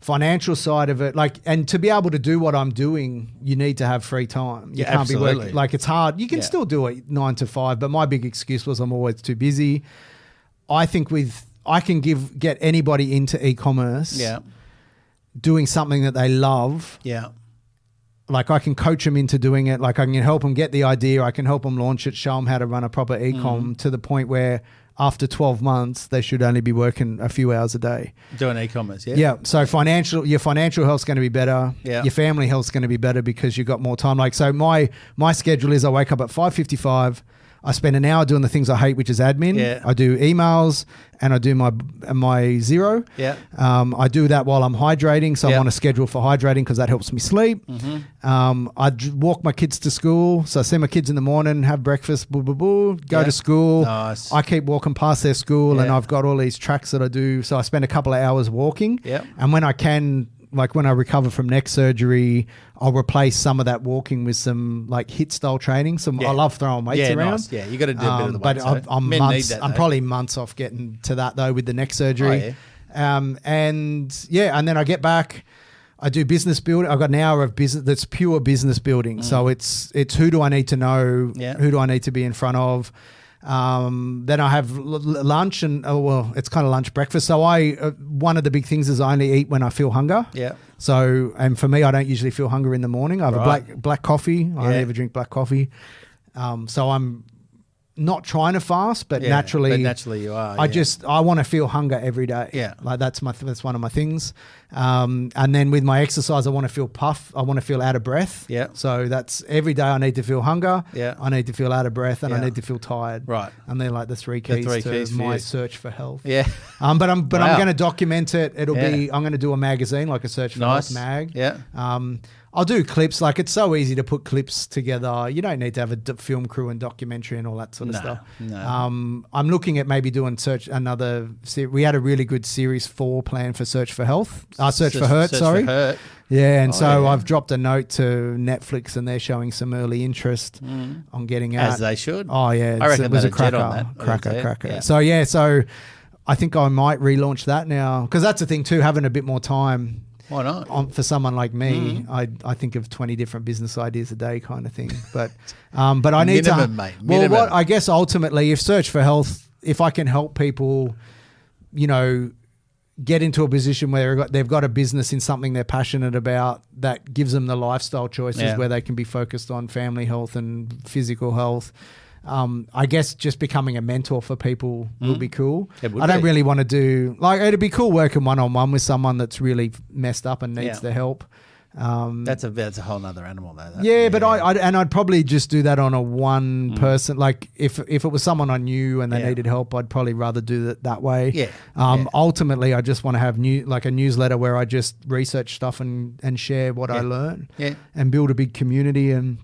financial side of it, like, and to be able to do what I'm doing, you need to have free time. You can't absolutely. be working. Like, it's hard. You can still do it 9 to 5, but my big excuse was I'm always too busy. I think I can get anybody into e-commerce doing something that they love. Yeah. Like, I can coach them into doing it. Like, I can help them get the idea. I can help them launch it, show them how to run a proper e-com to the point where after 12 months, they should only be working a few hours a day. Doing e-commerce, yeah? Yeah. So your financial health's going to be better. Yeah. Your family health's going to be better because you've got more time. Like, so my schedule is I wake up at 5:55. I spend an hour doing the things I hate, which is admin. Yeah. I do emails and I do my zero. Yeah. I do that while I'm hydrating. So I'm on a schedule for hydrating because that helps me sleep. I walk my kids to school. So I see my kids in the morning, have breakfast, go to school. Nice. I keep walking past their school and I've got all these tracks that I do. So I spend a couple of hours walking. Yeah. And when I can, like when I recover from neck surgery, I'll replace some of that walking with some like HIIT style training. I love throwing weights around. Nice. Yeah, you got to do a bit of the but weights. I'm probably months off getting to that though with the neck surgery. And then I get back. I do business building. I've got an hour of business that's pure business building. So it's who do I need to know? Yeah. Who do I need to be in front of? Then I have lunch and it's kind of lunch breakfast. So one of the big things is I only eat when I feel hunger. Yeah. So, and for me, I don't usually feel hunger in the morning. I have a black coffee. I only ever drink black coffee. So I'm not trying to fast, but naturally you are. I want to feel hunger every day. Yeah. Like that's one of my things. And then with my exercise, I want to feel puff. I want to feel out of breath. Yeah. So that's every day I need to feel hunger. Yeah. I need to feel out of breath and I need to feel tired. Right. And they're like the three keys to my search for health. Yeah. But I'm going to document it. I'm going to do a magazine, like a Search for Health mag. Yeah. I'll do clips. Like it's so easy to put clips together. You don't need to have a film crew and documentary and all that sort of stuff. No. I'm looking at maybe doing we had a really good series 4 plan for Search for Health. Search for Hurt, sorry. Yeah, and I've dropped a note to Netflix and they're showing some early interest on getting out. As they should. Oh yeah, I reckon it was a cracker. On that. Cracker. Yeah. So I think I might relaunch that now because that's the thing too, having a bit more time. Why not? For someone like me, I think of 20 different business ideas a day kind of thing. But I need minimum, mate. Well, what I guess ultimately, if Search for Health, if I can help people, get into a position where they've got a business in something they're passionate about that gives them the lifestyle choices where they can be focused on family health and physical health. I guess just becoming a mentor for people will be cool. I don't really want to do it'd be cool working one-on-one with someone that's really messed up and needs the help. That's a whole nother animal though. But I'd probably just do that on a one person. Like if it was someone I knew and they needed help, I'd probably rather do it that way. Yeah. Ultimately, I just want to have a newsletter where I just research stuff and share what I learn. Yeah. And build a big community and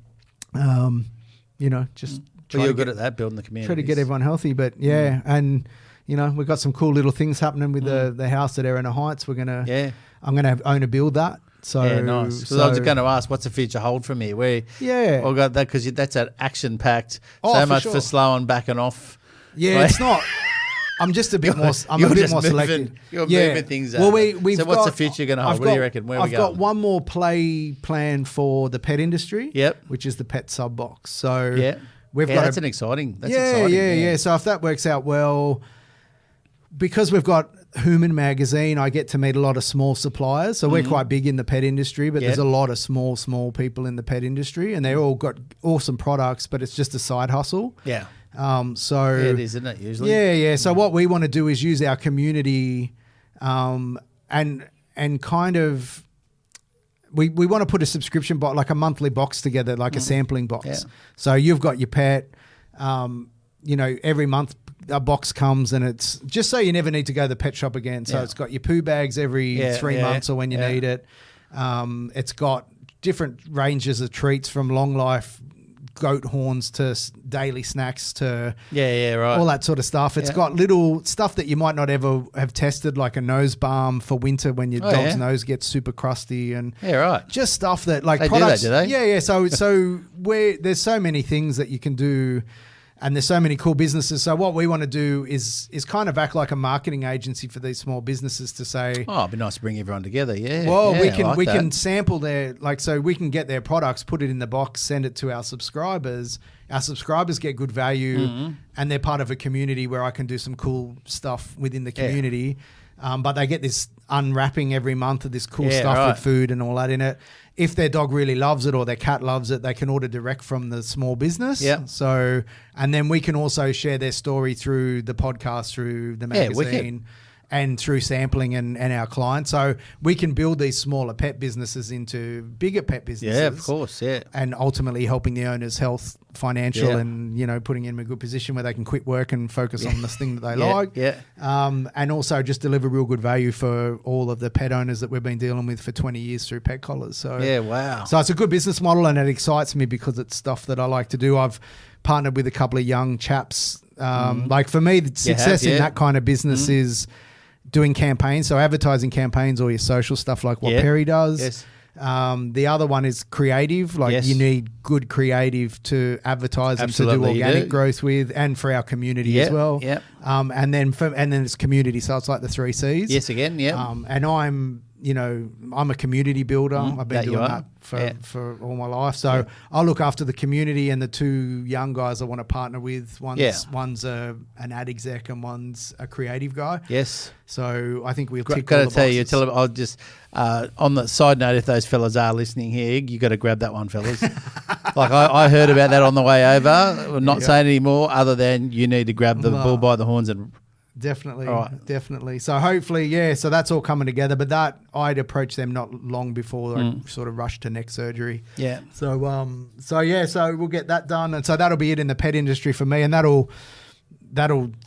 just. You're good at that, building the community. Try to get everyone healthy, but and we've got some cool little things happening with the house at Erina Heights. I'm gonna own a build that. So nice. So I was going to ask, what's the future hold from here? We got that because that's that action packed. So much for slow and backing off. Yeah, it's not. I'm just a bit more. I'm a bit more selective. You're moving things out. Well, what's the future going to hold? What do you reckon? Where are we going? I've got one more play plan for the pet industry. Yep. Which is the pet sub box. So that's exciting. Yeah. So if that works out well, because we've got Human Magazine, I get to meet a lot of small suppliers. So we're quite big in the pet industry, but there's a lot of small people in the pet industry, and they're all got awesome products, but it's just a side hustle. Yeah. It is, isn't it? Usually. Yeah. So what we want to do is use our community, and kind of. We want to put a subscription box, like a monthly box together, like a sampling box. Yeah. So you've got your pet, every month a box comes and it's just so you never need to go to the pet shop again. So it's got your poo bags every 3 months or when you need it. It's got different ranges of treats from long life goat horns to daily snacks to all that sort of stuff. It's got little stuff that you might not ever have tested, like a nose balm for winter when your dog's nose gets super crusty and just stuff that like they products. Do that, do they? Yeah. So there's so many things that you can do And there's so many cool businesses. So what we want to do is kind of act like a marketing agency for these small businesses to say, oh, it'd be nice to bring everyone together. Yeah. well, yeah, we can sample so we can get their products, put it in the box, send it to our subscribers. Our subscribers get good value, and they're part of a community where I can do some cool stuff within the community. But they get this unwrapping every month of this cool stuff with food and all that in it. If their dog really loves it or their cat loves it, they can order direct from the small business. Yep. So, and then we can also share their story through the podcast, through the magazine, and through sampling and our clients. So we can build these smaller pet businesses into bigger pet businesses. Yeah, of course, yeah. And ultimately helping the owners' health, financial, and, putting them in a good position where they can quit work and focus on this thing that they like. Yeah. And also just deliver real good value for all of the pet owners that we've been dealing with for 20 years through Pet Collars. So yeah, wow. So it's a good business model, and it excites me because it's stuff that I like to do. I've partnered with a couple of young chaps. Like for me, the success in that kind of business is doing campaigns, so advertising campaigns or your social stuff like what Perry does. Yes. The other one is creative. Like you need good creative to advertise and to do organic growth with, and for our community as well. Yep. And then it's community. So it's like the 3 C's. Yes, again, yeah. And I'm a community builder. I've been doing that for all my life. So I'll look after the community, and the 2 young guys I want to partner with. One's an ad exec and one's a creative guy. Yes. So I think we'll tick all the Got to boxes. tell them, I'll just, on the side note, if those fellas are listening here, you got to grab that one, fellas. Like I heard about that on the way over. I'm not saying any more other than you need to grab the bull by the horns and... Definitely, definitely. So hopefully, so that's all coming together. But that I'd approach them not long before I sort of rushed to neck surgery. Yeah. So we'll get that done, and so that'll be it in the pet industry for me, and that'll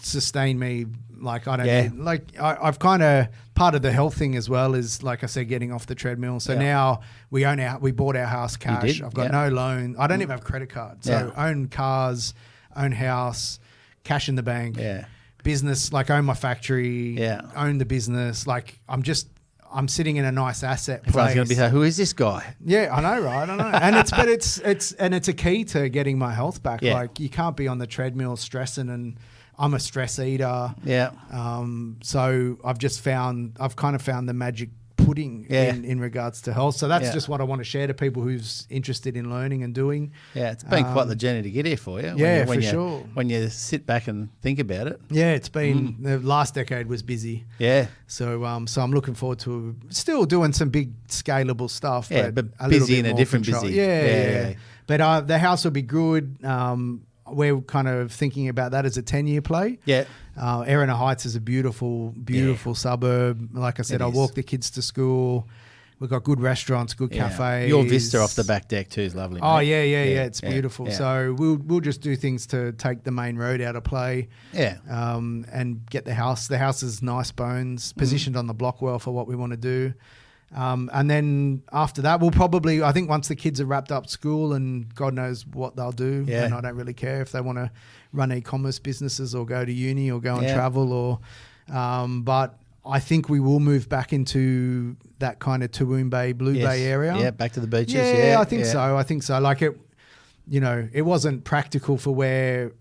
sustain me. Like I don't need, I've kind of part of the health thing as well is, like I said, getting off the treadmill. So now we bought our house cash. I've got no loan. I don't even have credit cards. So own cars, own house, cash in the bank. Yeah. Business, like own my factory, own the business. Like I'm sitting in a nice asset place. Everyone's going to be like, who is this guy? Yeah, I know, right? I know. And it's a key to getting my health back. Yeah. Like you can't be on the treadmill stressing, and I'm a stress eater. Yeah. So I've kind of found the magic pudding in regards to health. So that's just what I want to share to people who's interested in learning and doing. Yeah, it's been quite the journey to get here for you. Sure. When you sit back and think about it. Yeah, it's been the last decade was busy. Yeah. So I'm looking forward to still doing some big scalable stuff. Yeah, but busy in a different busy. Yeah. But the house will be good. We're kind of thinking about that as a 10-year play. Yeah. Erina Heights is a beautiful suburb. Like I said, I walk the kids to school. We've got good restaurants, good cafes. Your vista off the back deck too is lovely, mate. Oh, yeah. It's beautiful. Yeah. So we'll just do things to take the main road out of play. Yeah. And get the house. The house is nice bones, positioned on the block well for what we want to do. And then after that, I think once the kids are wrapped up school, and God knows what they'll do, and I don't really care if they want to run e-commerce businesses or go to uni or go and travel or, but I think we will move back into that kind of Toowoomba Bay, Blue Bay area. Yeah, back to the beaches. Yeah, I think so. Like it wasn't practical for where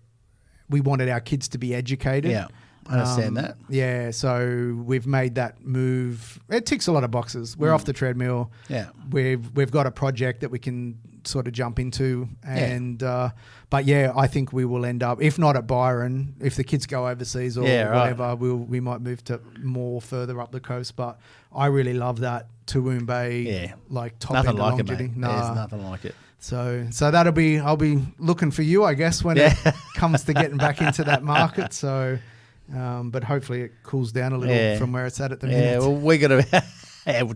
we wanted our kids to be educated. Yeah. I understand that. Yeah, so we've made that move. It ticks a lot of boxes. We're off the treadmill. Yeah, we've got a project that we can sort of jump into, and but I think we will end up, if not at Byron, if the kids go overseas or whatever, we might move to more further up the coast. But I really love that Toowoomba Bay, like top nothing end like of longevity. It, mate. There's nothing like it. So I'll be looking for you, I guess, when it comes to getting back into that market. So. But hopefully it cools down a little from where it's at the minute. Yeah, well, we got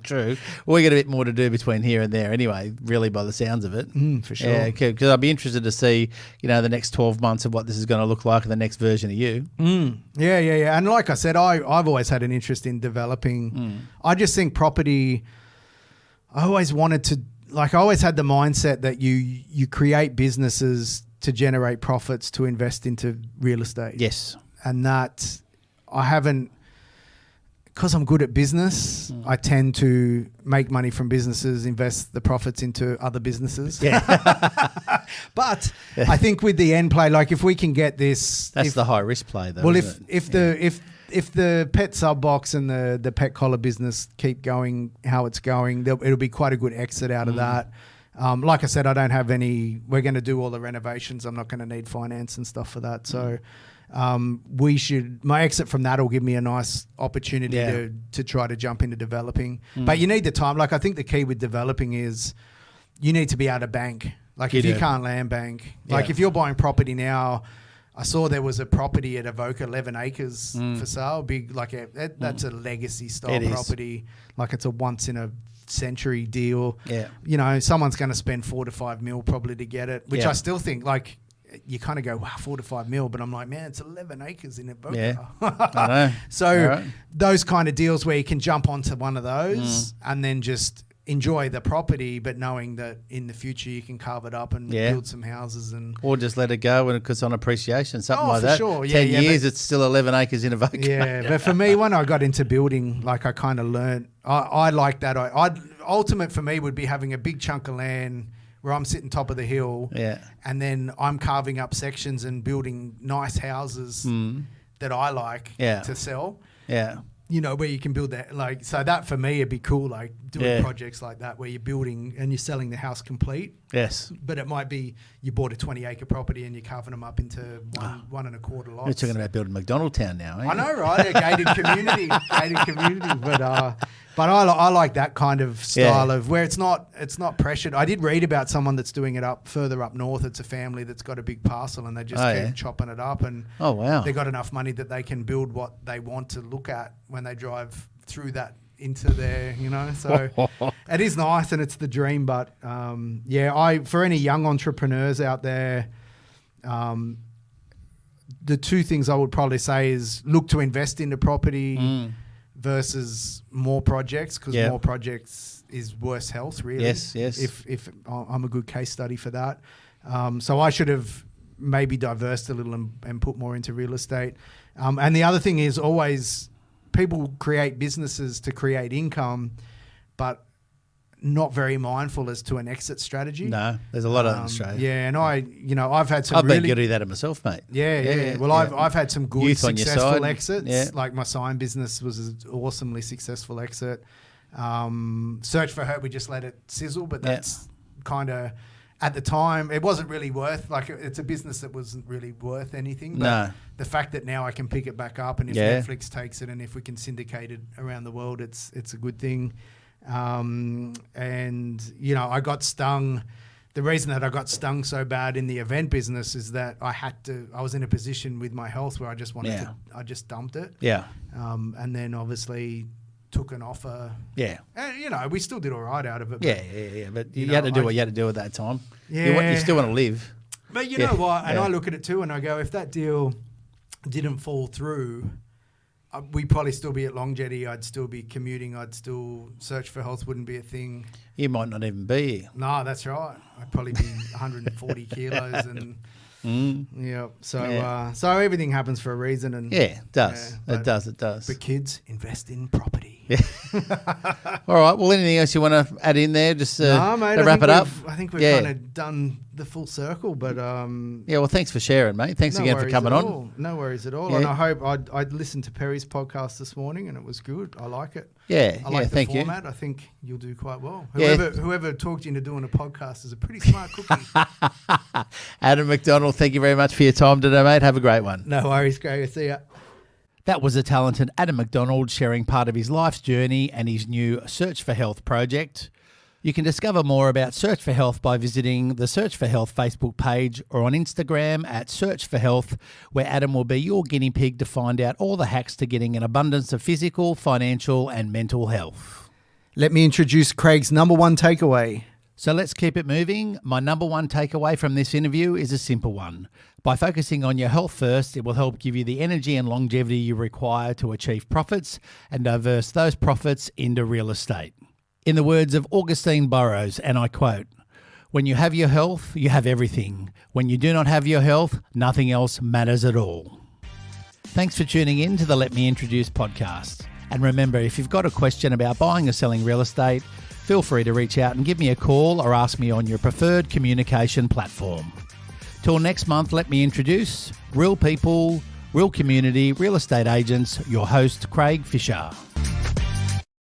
true. We got a bit more to do between here and there anyway, really, by the sounds of it. For sure. Yeah, because I'd be interested to see, the next 12 months of what this is going to look like in the next version of you. Yeah. And like I said, I've always had an interest in developing. I just think property, I always wanted to, I always had the mindset that you create businesses to generate profits to invest into real estate. Yes. And that I haven't because I'm good at business, I tend to make money from businesses, invest the profits into other businesses. Yeah. But I think with the end play, like if we can get this, That's the high risk play, though. well, isn't it? if the pet sub box and the pet collar business keep going how it's going, it'll be quite a good exit out of that. Like I said, I don't have any. We're going to do all the renovations. I'm not going to need finance and stuff for that. So. My exit from that will give me a nice opportunity to try to jump into developing. But you need the time. Like I think the key with developing is you need to be able to bank. Like if you can't land bank, like if you're buying property now, I saw there was a property at Avoca, 11 acres for sale. Big, like that's a legacy style property. Like it's a once in a century deal. Yeah. You know, someone's going to spend $4 to $5 mil probably to get it, which I still think like, you kind of go, wow, $4 to $5 mil, but I'm like, man, it's 11 acres in it. Yeah, I know. So those kind of deals where you can jump onto one of those and then just enjoy the property, but knowing that in the future you can carve it up and build some houses or just let it go because on appreciation, something like for that. Sure. 10 years, it's still 11 acres in Avoca. Yeah, but for me, when I got into building, like I kind of learned, I like that. Ultimate for me would be having a big chunk of land where I'm sitting top of the hill, and then I'm carving up sections and building nice houses that I like to sell. Yeah, you know, where you can build that. Like, so that for me, it'd be cool. Like doing projects like that where you're building and you're selling the house complete. Yes, but it might be you bought a 20-acre property and you're carving them up into 1.25 lots. You're talking about building McDonald town now, ain't you? I know, right? A gated community, But I like that kind of style of where it's not pressured. I did read about someone that's doing it further up north. It's a family that's got a big parcel and they just keep chopping it up, and they got enough money that they can build what they want to look at when they drive through that into their, you know. So it is nice and it's the dream. But for any young entrepreneurs out there, the two things I would probably say is look to invest into property versus more projects, because more projects is worse health, really. Yes. If I'm a good case study for that. So I should have maybe diversified a little and put more into real estate. And the other thing is always people create businesses to create income, but not very mindful as to an exit strategy. No, there's a lot of Australia. Yeah, and I've had some. I've been guilty of that myself, mate. Yeah. Well, I've had some good successful exits. Yeah. Like my sign business was an awesomely successful exit. Search4Health, we just let it sizzle, but that's kind of at the time it wasn't really worth. Like it's a business that wasn't really worth anything. But the fact that now I can pick it back up, and if Netflix takes it, and if we can syndicate it around the world, it's a good thing. And I got stung. The reason that I got stung so bad in the event business is that I was in a position with my health where I just I just dumped it. Yeah. And then obviously took an offer. Yeah. And we still did all right out of it. But But you had to do what you had to do at that time. Yeah. You still want to live. But you know what? And I look at it too and I go, if that deal didn't fall through, we'd probably still be at Longjetty. I'd still be commuting. I'd still Search4Health wouldn't be a thing. You might not even be here. No, that's right. I'd probably be 140 kilos and So everything happens for a reason. And it does. It does. But kids, invest in property. Yeah. All right. Well, anything else you want to add in there? Just to wrap it up. I think we've kind of done the full circle. But well, thanks for sharing, mate. Thanks again for coming on. No worries at all. Yeah. And I hope I'd listened to Perry's podcast this morning, and it was good. I like it. Yeah. I like the format. I think you'll do quite well. Whoever talked you into doing a podcast is a pretty smart cookie. Adam McDonald, thank you very much for your time today, mate. Have a great one. No worries, Greg. See ya. That was the talented Adam McDonald sharing part of his life's journey and his new Search4Health project. You can discover more about Search4Health by visiting the Search4Health Facebook page or on Instagram at Search4Health, where Adam will be your guinea pig to find out all the hacks to getting an abundance of physical, financial and mental health. Let me introduce Craig's number one takeaway. So let's keep it moving. My number one takeaway from this interview is a simple one. By focusing on your health first, it will help give you the energy and longevity you require to achieve profits and diverse those profits into real estate. In the words of Augustine Burroughs, and I quote, "When you have your health, you have everything. When you do not have your health, nothing else matters at all." Thanks for tuning in to the Let Me Introduce podcast. And remember, if you've got a question about buying or selling real estate, feel free to reach out and give me a call or ask me on your preferred communication platform. Till next month, let me introduce Real People, Real Community, Real Estate Agents, your host, Craig Fisher.